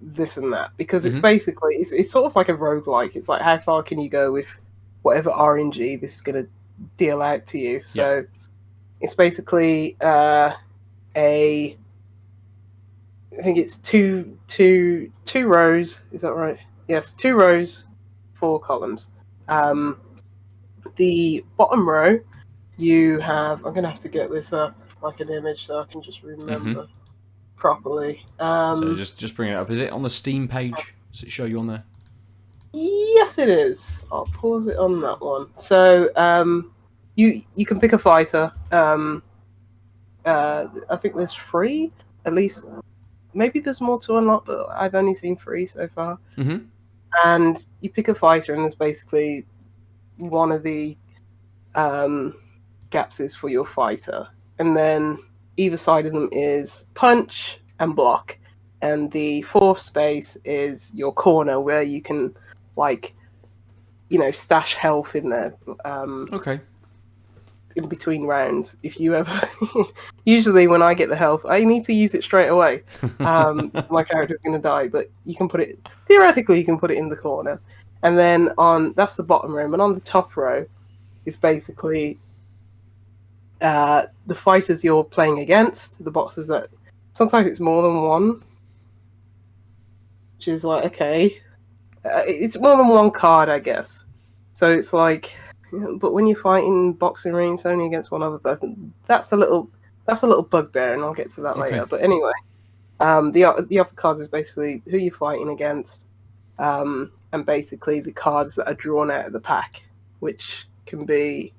this and that, because it's basically it's sort of like a roguelike. It's like, how far can you go with whatever RNG this is going to deal out to you. So it's basically I think it's two rows. Is that right? Yes, 2 rows, 4 columns. The bottom row, you have. I'm gonna have to get this up like an image so I can just remember properly. So just bring it up. Is it on the Steam page? Does it show you on there? Yes, it is. I'll pause it on that one. So you can pick a fighter. I think there's 3, at least. Maybe there's more to unlock, but I've only seen 3 so far. And you pick a fighter, and there's basically one of the gaps is for your fighter, and then either side of them is punch and block, and the 4th space is your corner where you can, like, stash health in there. Okay. In between rounds, if you ever usually when I get the health, I need to use it straight away. My character's going to die, but you can put it theoretically in the corner, and then that's the bottom row, and on the top row is basically the fighters you're playing against, the boxes that sometimes it's more than one, which is like, okay, it's more than one card, I guess. So it's like, but when you're fighting boxing rings only against one other person, that's a little bugbear, and I'll get to that later. But anyway, the other cards is basically who you're fighting against, and basically the cards that are drawn out of the pack, which can be,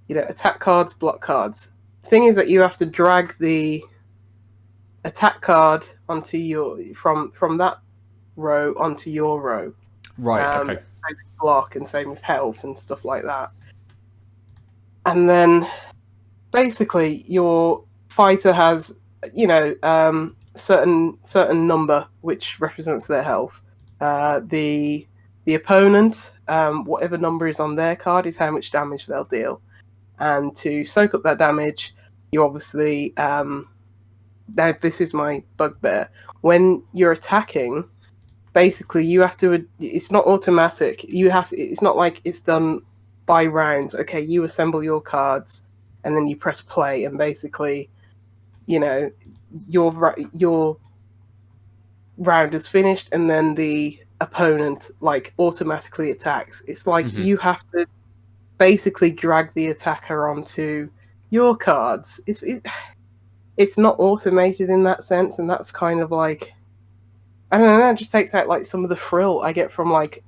attack cards, block cards. The thing is that you have to drag the attack card onto from that row onto your row. Right. Okay. Block, and same with health and stuff like that. And then basically your fighter has, certain number which represents their health. The opponent, whatever number is on their card is how much damage they'll deal. And to soak up that damage, you obviously now this is my bugbear. When you're attacking, basically you have to, it's not automatic, it's not like it's done by rounds. Okay, you assemble your cards and then you press play, and basically your round is finished, and then the opponent like automatically attacks. It's like you have to basically drag the attacker onto your cards. It's not automated in that sense, and that's kind of like, I don't know, that just takes out like some of the thrill I get from like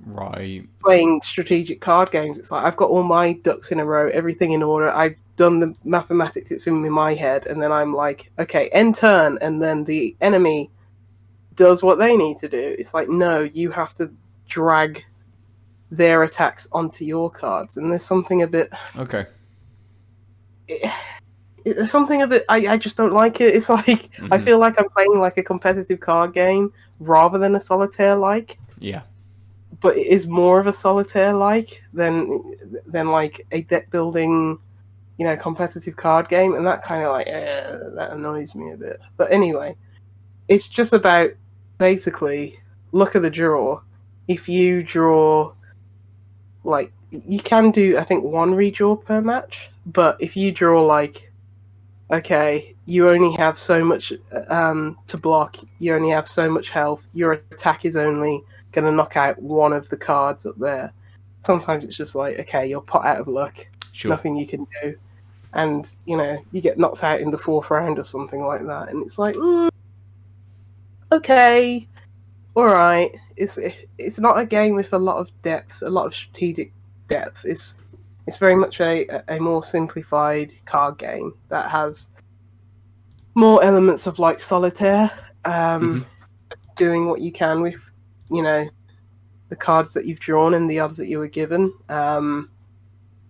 playing strategic card games. It's like I've got all my ducks in a row, everything in order. I've done the mathematics, it's in my head, and then I'm like, okay, end turn, and then the enemy does what they need to do. It's like, no, you have to drag their attacks onto your cards, and there's something a bit there's something of it. I just don't like it. It's like I feel like I'm playing like a competitive card game rather than a solitaire like. Yeah. But it is more of a solitaire like than like a deck building, competitive card game, and that kind of like that annoys me a bit. But anyway, it's just about basically look at the draw. If you draw, like, you can do I think 1 redraw per match, but if you draw like, okay, you only have so much to block, you only have so much health, your attack is only going to knock out one of the cards up there. Sometimes it's just like, okay, you're pot out of luck, nothing you can do, and you get knocked out in the 4th round or something like that, and it's like, okay, alright. It's not a game with a lot of depth, a lot of strategic depth. It's very much a more simplified card game that has more elements of like solitaire, doing what you can with, the cards that you've drawn and the odds that you were given.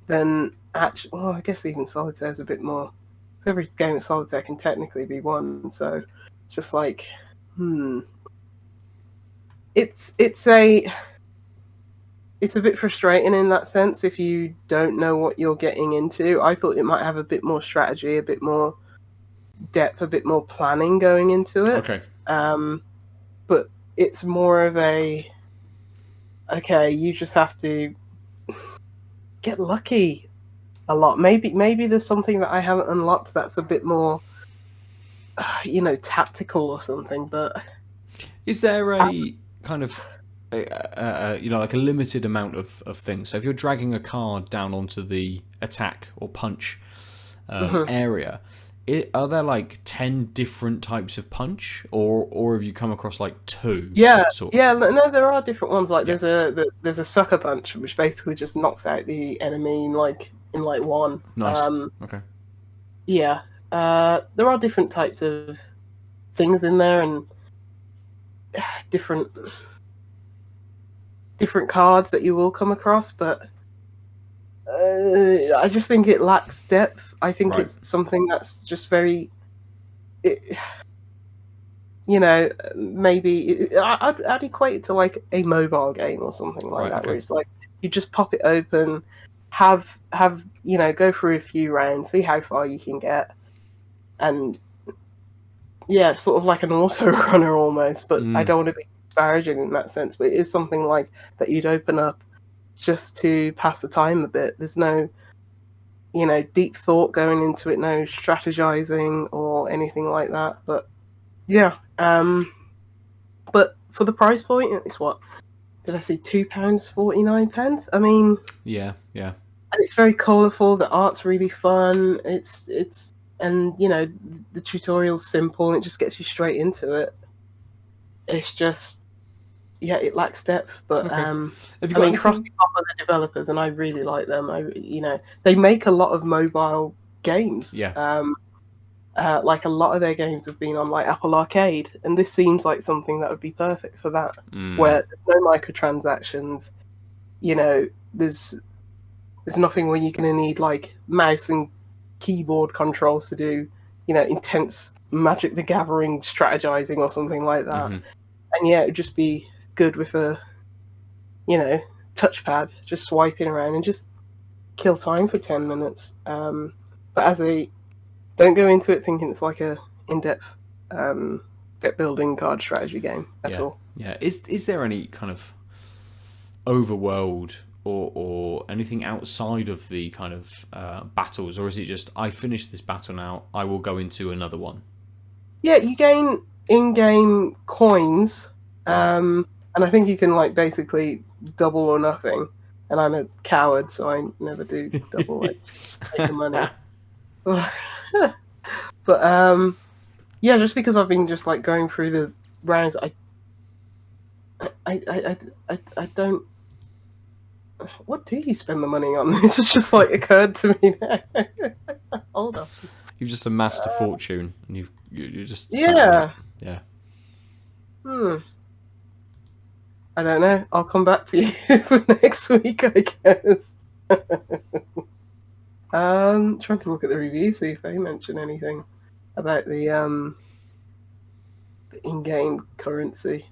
Then actually, well, I guess even solitaire is a bit more. Because every game of solitaire can technically be won, so it's just like, it's a bit frustrating in that sense if you don't know what you're getting into. I thought it might have a bit more strategy, a bit more depth, a bit more planning going into it. Okay. But it's more of a okay, you just have to get lucky a lot. Maybe there's something that I haven't unlocked that's a bit more tactical or something, but Is there a kind of, like a limited amount of things? So if you're dragging a card down onto the attack or punch area, are there like 10 different types of punch, or have you come across like two? yeah, Sort yeah. of? No, there are different ones. Like Yeah. there's a sucker punch, which basically just knocks out the enemy in like one. Nice. Okay. Yeah. There are different types of things in there, and different cards that you will come across, but I just think it lacks depth. I think Right. it's something that's just very, maybe I'd equate it to like a mobile game or something like Right, that, okay. where it's like you just pop it open, have go through a few rounds, see how far you can get, and yeah, sort of like an auto runner almost. But I don't want to be disparaging in that sense. But it is something like that you'd open up just to pass the time a bit. There's no, deep thought going into it, no strategizing or anything like that. But yeah, but for the price point, it's what did I say? £2.49. I mean, Yeah. and it's very colourful. The art's really fun. It's and the tutorial's simple and it just gets you straight into it. It's just it lacks depth, but Okay. Have you I got mean, anything? Frosty Pop are the developers, and I really like them. They make a lot of mobile games. Yeah. Like a lot of their games have been on like Apple Arcade, and this seems like something that would be perfect for that. Where there's no microtransactions, there's nothing where you're going to need like mouse and keyboard controls to do, intense Magic the Gathering strategizing or something like that. And yeah, it'd just be good with a, touchpad, just swiping around and just kill time for 10 minutes. But don't go into it thinking it's like a in-depth deck building card strategy game at all. Yeah. Is there any kind of overworld or anything outside of the kind of battles, or is it just I finished this battle now, I will go into another one? Yeah, you gain in-game coins, and I think you can like basically double or nothing. And I'm a coward, so I never do double. I just take the money. But yeah, just because I've been just like going through the rounds, I don't. What do you spend the money on? This has just like occurred to me now. Hold on. You've just amassed a fortune, and you just Yeah. Yeah. I don't know. I'll come back to you for next week, I guess. Trying to look at the reviews, see if they mention anything about the in-game currency.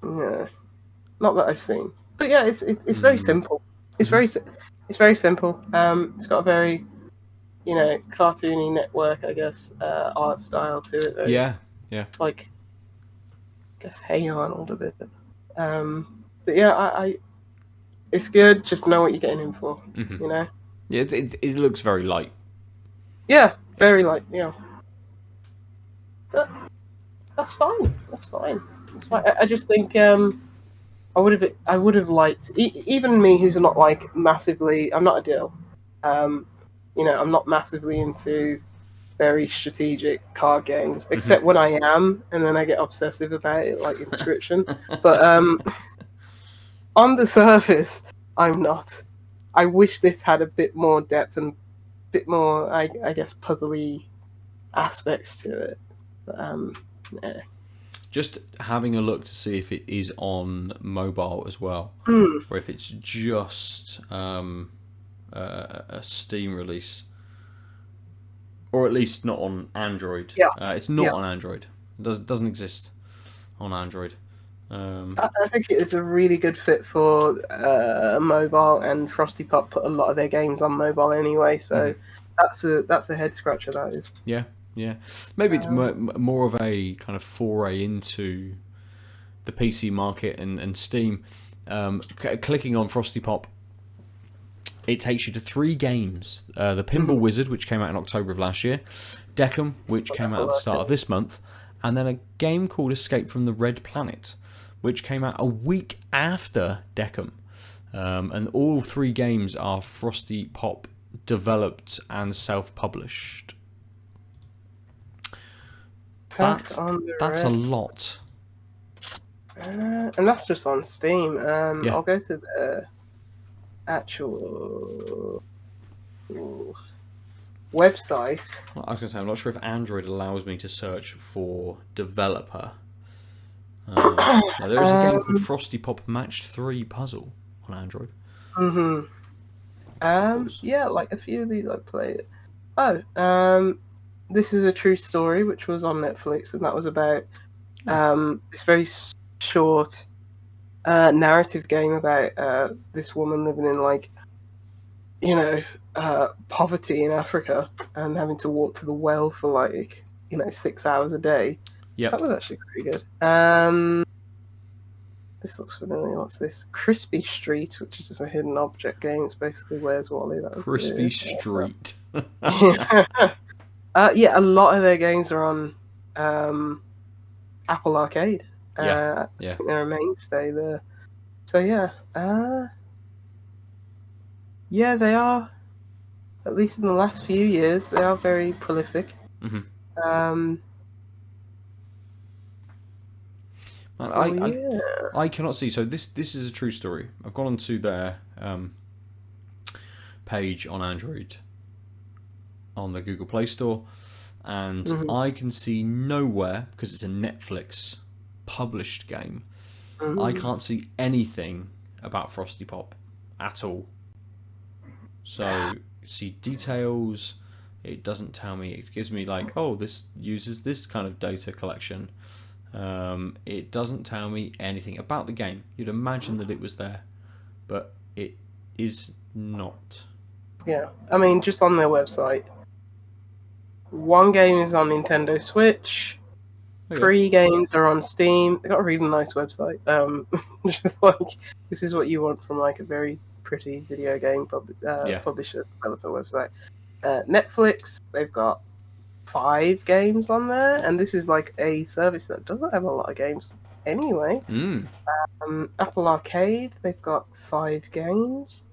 Yeah, not that I've seen. But yeah, it's very simple. It's very simple. It's got a very cartoony network, I guess, art style to it. Very, Yeah. It's like, I guess, Hey Arnold a bit. But yeah, I it's good. Just know what you're getting in for. Yeah, it looks very light. Yeah, very light. Yeah, but that's fine. That's fine. I just think I would have liked even me, who's not like massively. I'm not a dill. I'm not massively into very strategic card games, except when I am, and then I get obsessive about it, like Inscription. But on the surface, I'm not. I wish this had a bit more depth and a bit more, I guess, puzzly aspects to it. But yeah. Just having a look to see if it is on mobile as well, or if it's just a Steam release, or at least not on Android. Yeah. It's not on Android. It doesn't exist on Android. I think it's a really good fit for mobile, and Frosty Pop put a lot of their games on mobile anyway, so that's a head scratcher. That is. Yeah, yeah. Maybe it's more of a kind of foray into the PC market and Steam. Clicking on Frosty Pop, it takes you to 3 games. The Pinball Wizard, which came out in October of last year, Deckham, which came out at the start of this month, and then a game called Escape from the Red Planet, which came out a week after Deckham. And all 3 games are Frosty Pop developed and self-published. That's a lot. And that's just on Steam. I'll go to the actual website. Well, I was going to say, I'm not sure if Android allows me to search for developer. Now, there is a game called Frosty Pop Match 3 Puzzle on Android. Yeah, like a few of these I played. This is a True Story, which was on Netflix, and that was about this very short narrative game about this woman living in, like, poverty in Africa and having to walk to the well for, like, 6 hours a day. Yeah, that was actually pretty good. This looks familiar. What's this? Crispy Street, which is just a hidden object game. It's basically Where's Wally. That was Crispy Street. Yeah, a lot of their games are on Apple Arcade. Yeah. I think they're a mainstay there. So yeah, yeah, they are. At least in the last few years, they are very prolific. I cannot see. So this is a true story. I've gone onto their page on Android on the Google Play Store, and I can see nowhere, because it's a Netflix published game, I can't see anything about Frosty Pop at all. So see details, it doesn't tell me. It gives me like, oh, this uses this kind of data collection. It doesn't tell me anything about the game. You'd imagine that it was there, but it is not. Yeah, I mean, just on their website, 1 game is on Nintendo Switch, 3 games are on Steam. They've got a really nice website. Just like, this is what you want from like a very pretty video game publisher developer website. Netflix, they've got 5 games on there, and this is like a service that doesn't have a lot of games anyway. Apple Arcade, they've got 5 games.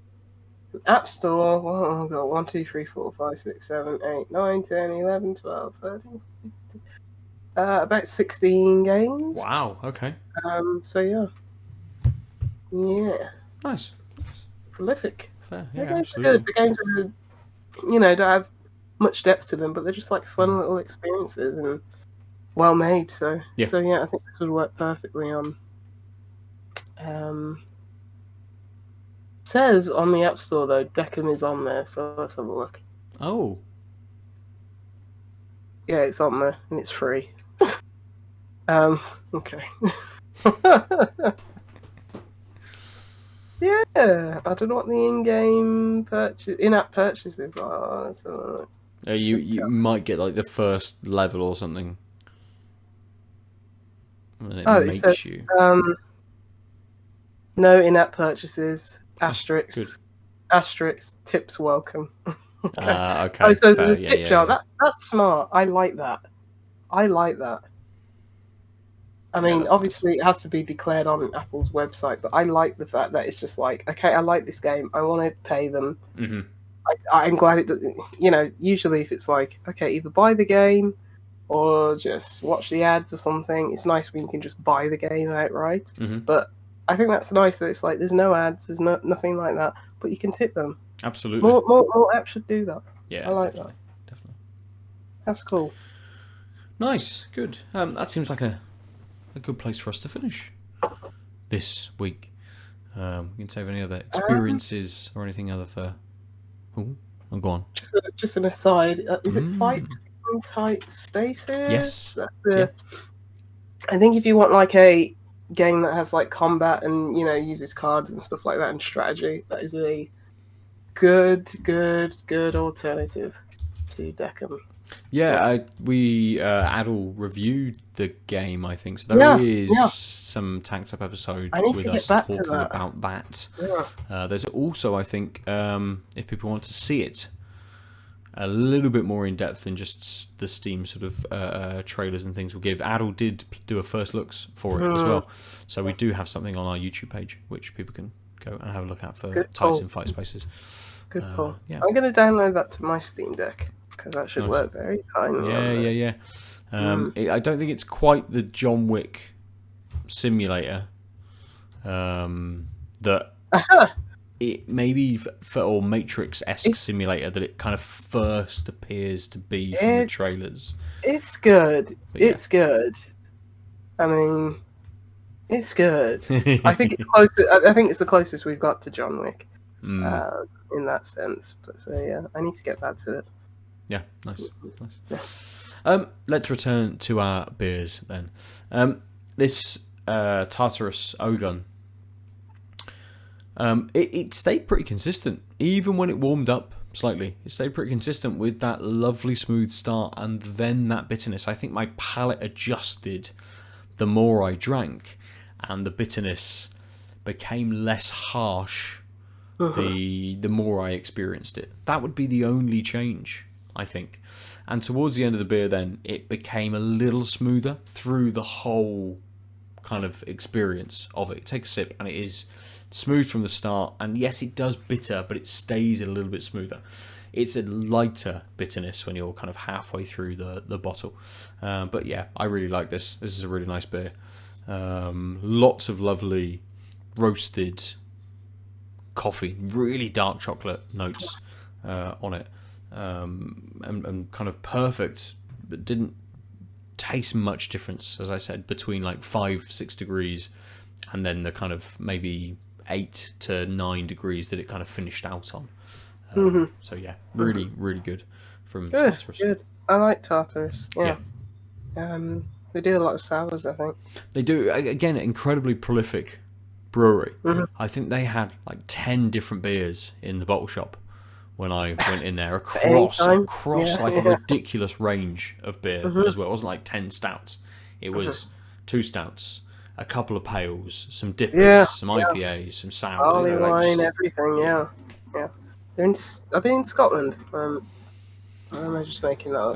App Store, well, I've got 1, 2, 3, 4, 5, 6, 7, 8, 9, 10, 11, 12, 13, 15, about 16 games. Wow, okay. So yeah. Nice. Prolific. Fair. The Yeah, games absolutely. are good. The games are, don't have much depth to them, but they're just like fun little experiences and well made. So yeah, I think this would work perfectly on. Says on the App Store though, Deckham is on there, so let's have a look. Oh. Yeah, it's on there and it's free. Okay. Yeah, I don't know what the in-app purchases are. So You might get like the first level or something. And it it makes says, you. No in-app purchases. Asterisk. Good. Asterisk. Tips welcome. Okay. Oh, so fair. there's a tip jar. That's smart. I like that. I mean, obviously it has to be declared on Apple's website, but I like the fact that it's just like, okay, I like this game. I want to pay them. I'm glad it doesn't. Usually if it's like, okay, either buy the game or just watch the ads or something, it's nice when you can just buy the game outright. But I think that's nice that it's like there's no ads, there's nothing like that, but you can tip them. Absolutely. More apps should do that. Yeah, I like definitely. That's cool. Nice, good. That seems like a good place for us to finish this week. We can save any other experiences or anything other for. Oh, go on. Just an aside. Is it Fight in Tight Spaces? Yes. I think if you want like a game that has like combat and uses cards and stuff like that and strategy, that is a good alternative to Deckham. Yeah, we Adel reviewed the game, I think. So there is some tanked up episode I need with to get us back to talking that. about that. Yeah. There's also, I think, if people want to see it a little bit more in depth than just the Steam sort of trailers and things we'll give. Adel did do a first looks for it as well. So we do have something on our YouTube page which people can go and have a look at for Tights in Fight Spaces. Good call. Yeah. I'm going to download that to my Steam Deck because that should work very kindly. Yeah. I don't think it's quite the John Wick simulator that it maybe or Matrix-esque simulator that it kind of first appears to be from the trailers. It's good. It's good. I mean, it's good. I think it's close. I think it's the closest we've got to John Wick in that sense. But so yeah, I need to get back to it. Yeah, nice. Let's return to our beers then. This Tartarus Ogun. It stayed pretty consistent, even when it warmed up slightly. It stayed pretty consistent with that lovely smooth start and then that bitterness. I think my palate adjusted the more I drank, and the bitterness became less harsh the more I experienced it. That would be the only change, I think. And towards the end of the beer then, it became a little smoother through the whole kind of experience of it. Take a sip and it is smooth from the start, and yes, it does bitter, but it stays a little bit smoother. It's a lighter bitterness when you're kind of halfway through the bottle. But yeah, I really like this. This is a really nice beer. Lots of lovely roasted coffee, really dark chocolate notes on it, and kind of perfect, but didn't taste much difference, as I said, between like 5-6 degrees and then the kind of maybe 8 to 9 degrees that it kind of finished out on. So yeah, really good from Tartarus. Good. I like Tartarus. Yeah. They do a lot of sours, I think. They do. Again, incredibly prolific brewery. I think they had like 10 different beers in the bottle shop when I went in there across like a ridiculous range of beer as well. It wasn't like 10 stouts. It was 2 stouts, a couple of pales, some dippers, some IPAs, some sours, barley wine, everything. Yeah. Are they in Scotland? Or am I just making that up?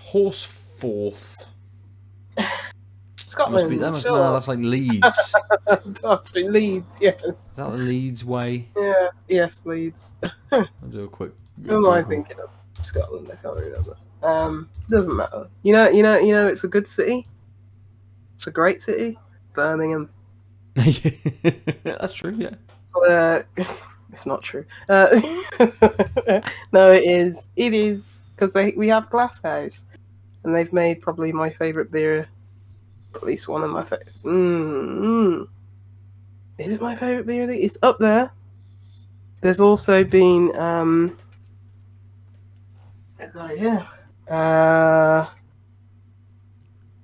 Horseforth. Scotland. No, that's like Leeds. Actually, Leeds. Yes. Is that the Leeds way? Yeah. Yes, Leeds. I'll do a quick. Who am I thinking of? Scotland. I can't remember. Doesn't matter. You know. It's a good city. It's a great city. Birmingham. That's true. Yeah. It's not true. No, it is. It is because we have Glasshouse, and they've made probably my favourite beer. At least one of my favorite. Is it my favourite beer? It's up there. There's also been I got it here.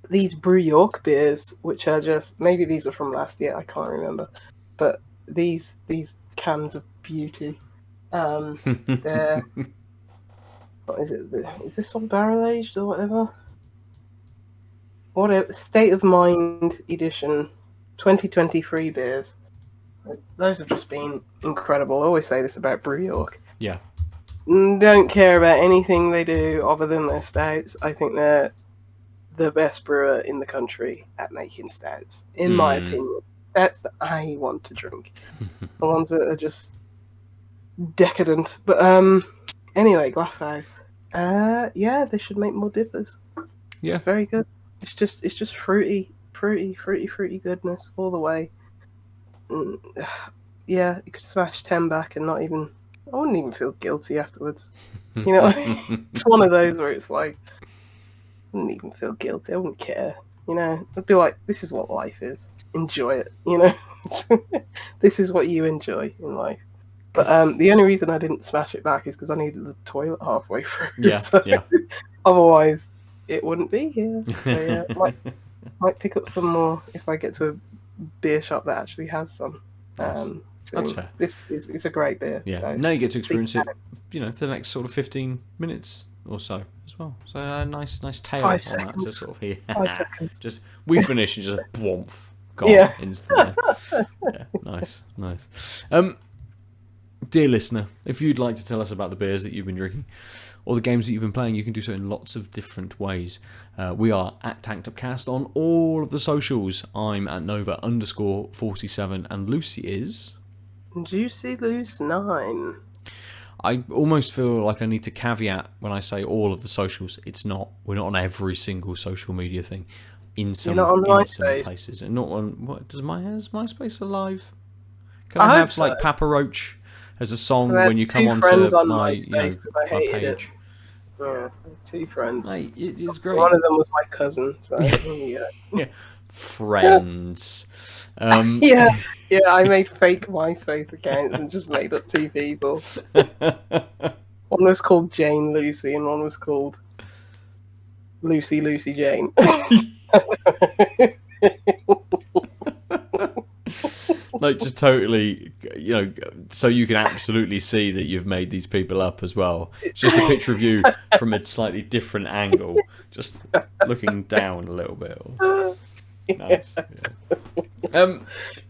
These Brew York beers, which are just maybe these are from last year. I can't remember, but these cans of beauty. They're what is it? Is this one barrel aged or whatever? Whatever. State of Mind Edition 2023 beers. Those have just been incredible. I always say this about Brew York. Yeah. Don't care about anything they do other than their stouts. I think they're the best brewer in the country at making stouts, in my opinion. Stouts that I want to drink. The ones that are just decadent. But anyway, Glasshouse. Yeah, they should make more dippers. Yeah. Very good. It's just fruity goodness all the way. Yeah, you could smash 10 back and not even. I wouldn't even feel guilty afterwards. You know, it's one of those where it's like, I wouldn't even feel guilty. I wouldn't care. You know, I'd be like, this is what life is. Enjoy it. You know, this is what you enjoy in life. But the only reason I didn't smash it back is because I needed the toilet halfway through. Yeah, so otherwise, it wouldn't be here. So yeah, Might pick up some more if I get to a beer shop that actually has some. Nice. That's fair. This is it's a great beer. Yeah. So Now you get to experience it, for the next sort of 15 minutes or so as well. So a nice tail 5 on seconds. that to sort of hear. 5 seconds. Just we finish and just boomf, gone Yeah. instantly. Yeah, nice. Dear listener, if you'd like to tell us about the beers that you've been drinking or the games that you've been playing, you can do so in lots of different ways. We are at TankedUpCast on all of the socials. I'm at Nova_47 and Lucy is... Juicy Loose 9. I almost feel like I need to caveat when I say all of the socials. It's not. We're not on every single social media thing. In some places. And not on... What, is MySpace alive? Can I have, like, Papa Roach as a song when you come onto my page? Yeah, 2 friends. Mate, it's great. One of them was my cousin, so yeah. Friends. Yeah, I made fake MySpace accounts and just made up 2 people. One was called Jane Lucy and one was called Lucy Jane. Like, just totally, so you can absolutely see that you've made these people up as well. It's just a picture of you from a slightly different angle, just looking down a little bit. Nice. Yeah.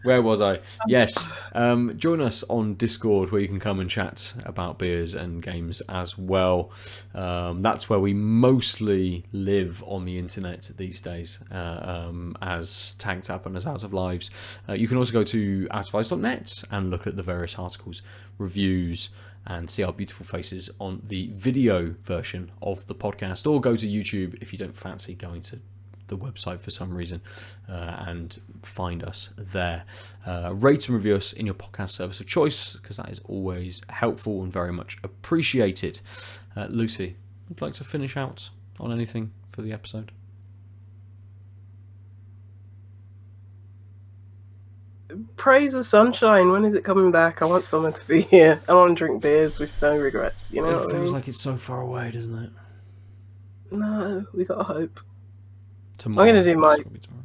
Where was I? Yes. Join us on Discord where you can come and chat about beers and games as well. That's where we mostly live on the internet these days, as Tanked Up and as Out of Lives. You can also go to outoflives.net and look at the various articles, reviews, and see our beautiful faces on the video version of the podcast, or go to YouTube if you don't fancy going to the website for some reason, and find us there. Rate and review us in your podcast service of choice, because that is always helpful and very much appreciated. Lucy, would you like to finish out on anything for the episode? Praise the sunshine. When is it coming back? I want someone to be here. I want to drink beers with no regrets. You know, it feels like it's so far away, doesn't it? No, we gotta hope. Tomorrow. I'm going to do my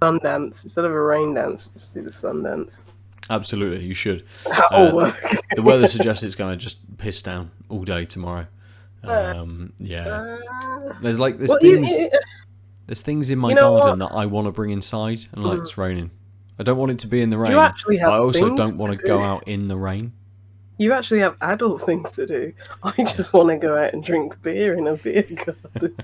sun dance. Instead of a rain dance, just do the sun dance. Absolutely, you should. That'll work. The weather suggests it's going to just piss down all day tomorrow. Yeah. There's things in my garden that I want to bring inside, and it's raining. I don't want it to be in the rain. But I also don't want to go out in the rain. You actually have adult things to do. I just want to go out and drink beer in a beer garden.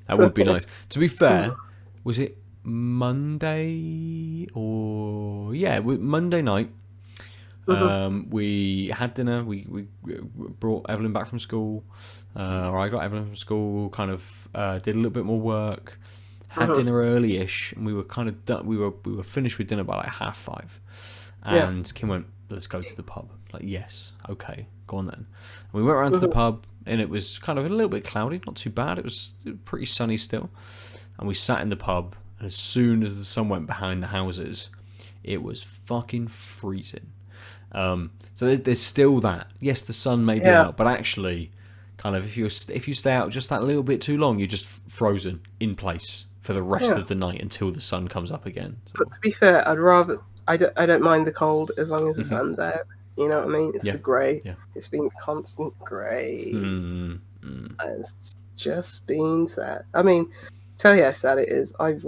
That would be nice. To be fair, was it Monday or Monday night? We had dinner. We brought Evelyn back from school, or I got Evelyn from school. Kind of did a little bit more work. Had dinner early-ish, and we were kind of done. We were finished with dinner by like 5:30. And Kim went, "Let's go to the pub." Like, yes, okay, go on then. And we went around to the pub, and it was kind of a little bit cloudy, not too bad. It was pretty sunny still. And we sat in the pub, and as soon as the sun went behind the houses, it was fucking freezing. So there's still that. Yes, the sun may be out, but actually, kind of if you stay out just that little bit too long, you're just frozen in place for the rest of the night until the sun comes up again. So. But to be fair, I don't mind the cold as long as the sun's out. You know what I mean? It's the grey. Yeah. It's been constant grey. It's just been sad. I mean, tell you how sad it is. I've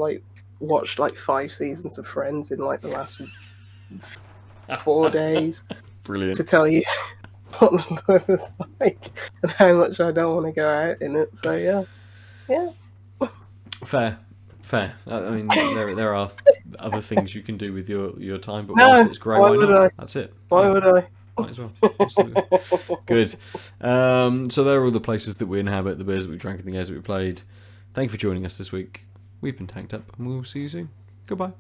watched 5 seasons of Friends in the last 4 days. Brilliant. To tell you what the weather's like and how much I don't want to go out in it. So yeah. Fair. I mean, there are other things you can do with your time, but whilst it's grey, why not? That's it. Why would I? Might as well. Absolutely. Good. So there are all the places that we inhabit, the beers that we drank, and the games that we played. Thank you for joining us this week. We've been Tanked Up, and we'll see you soon. Goodbye.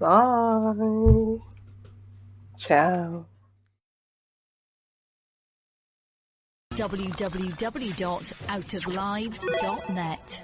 Bye. Ciao. www.outoflives.net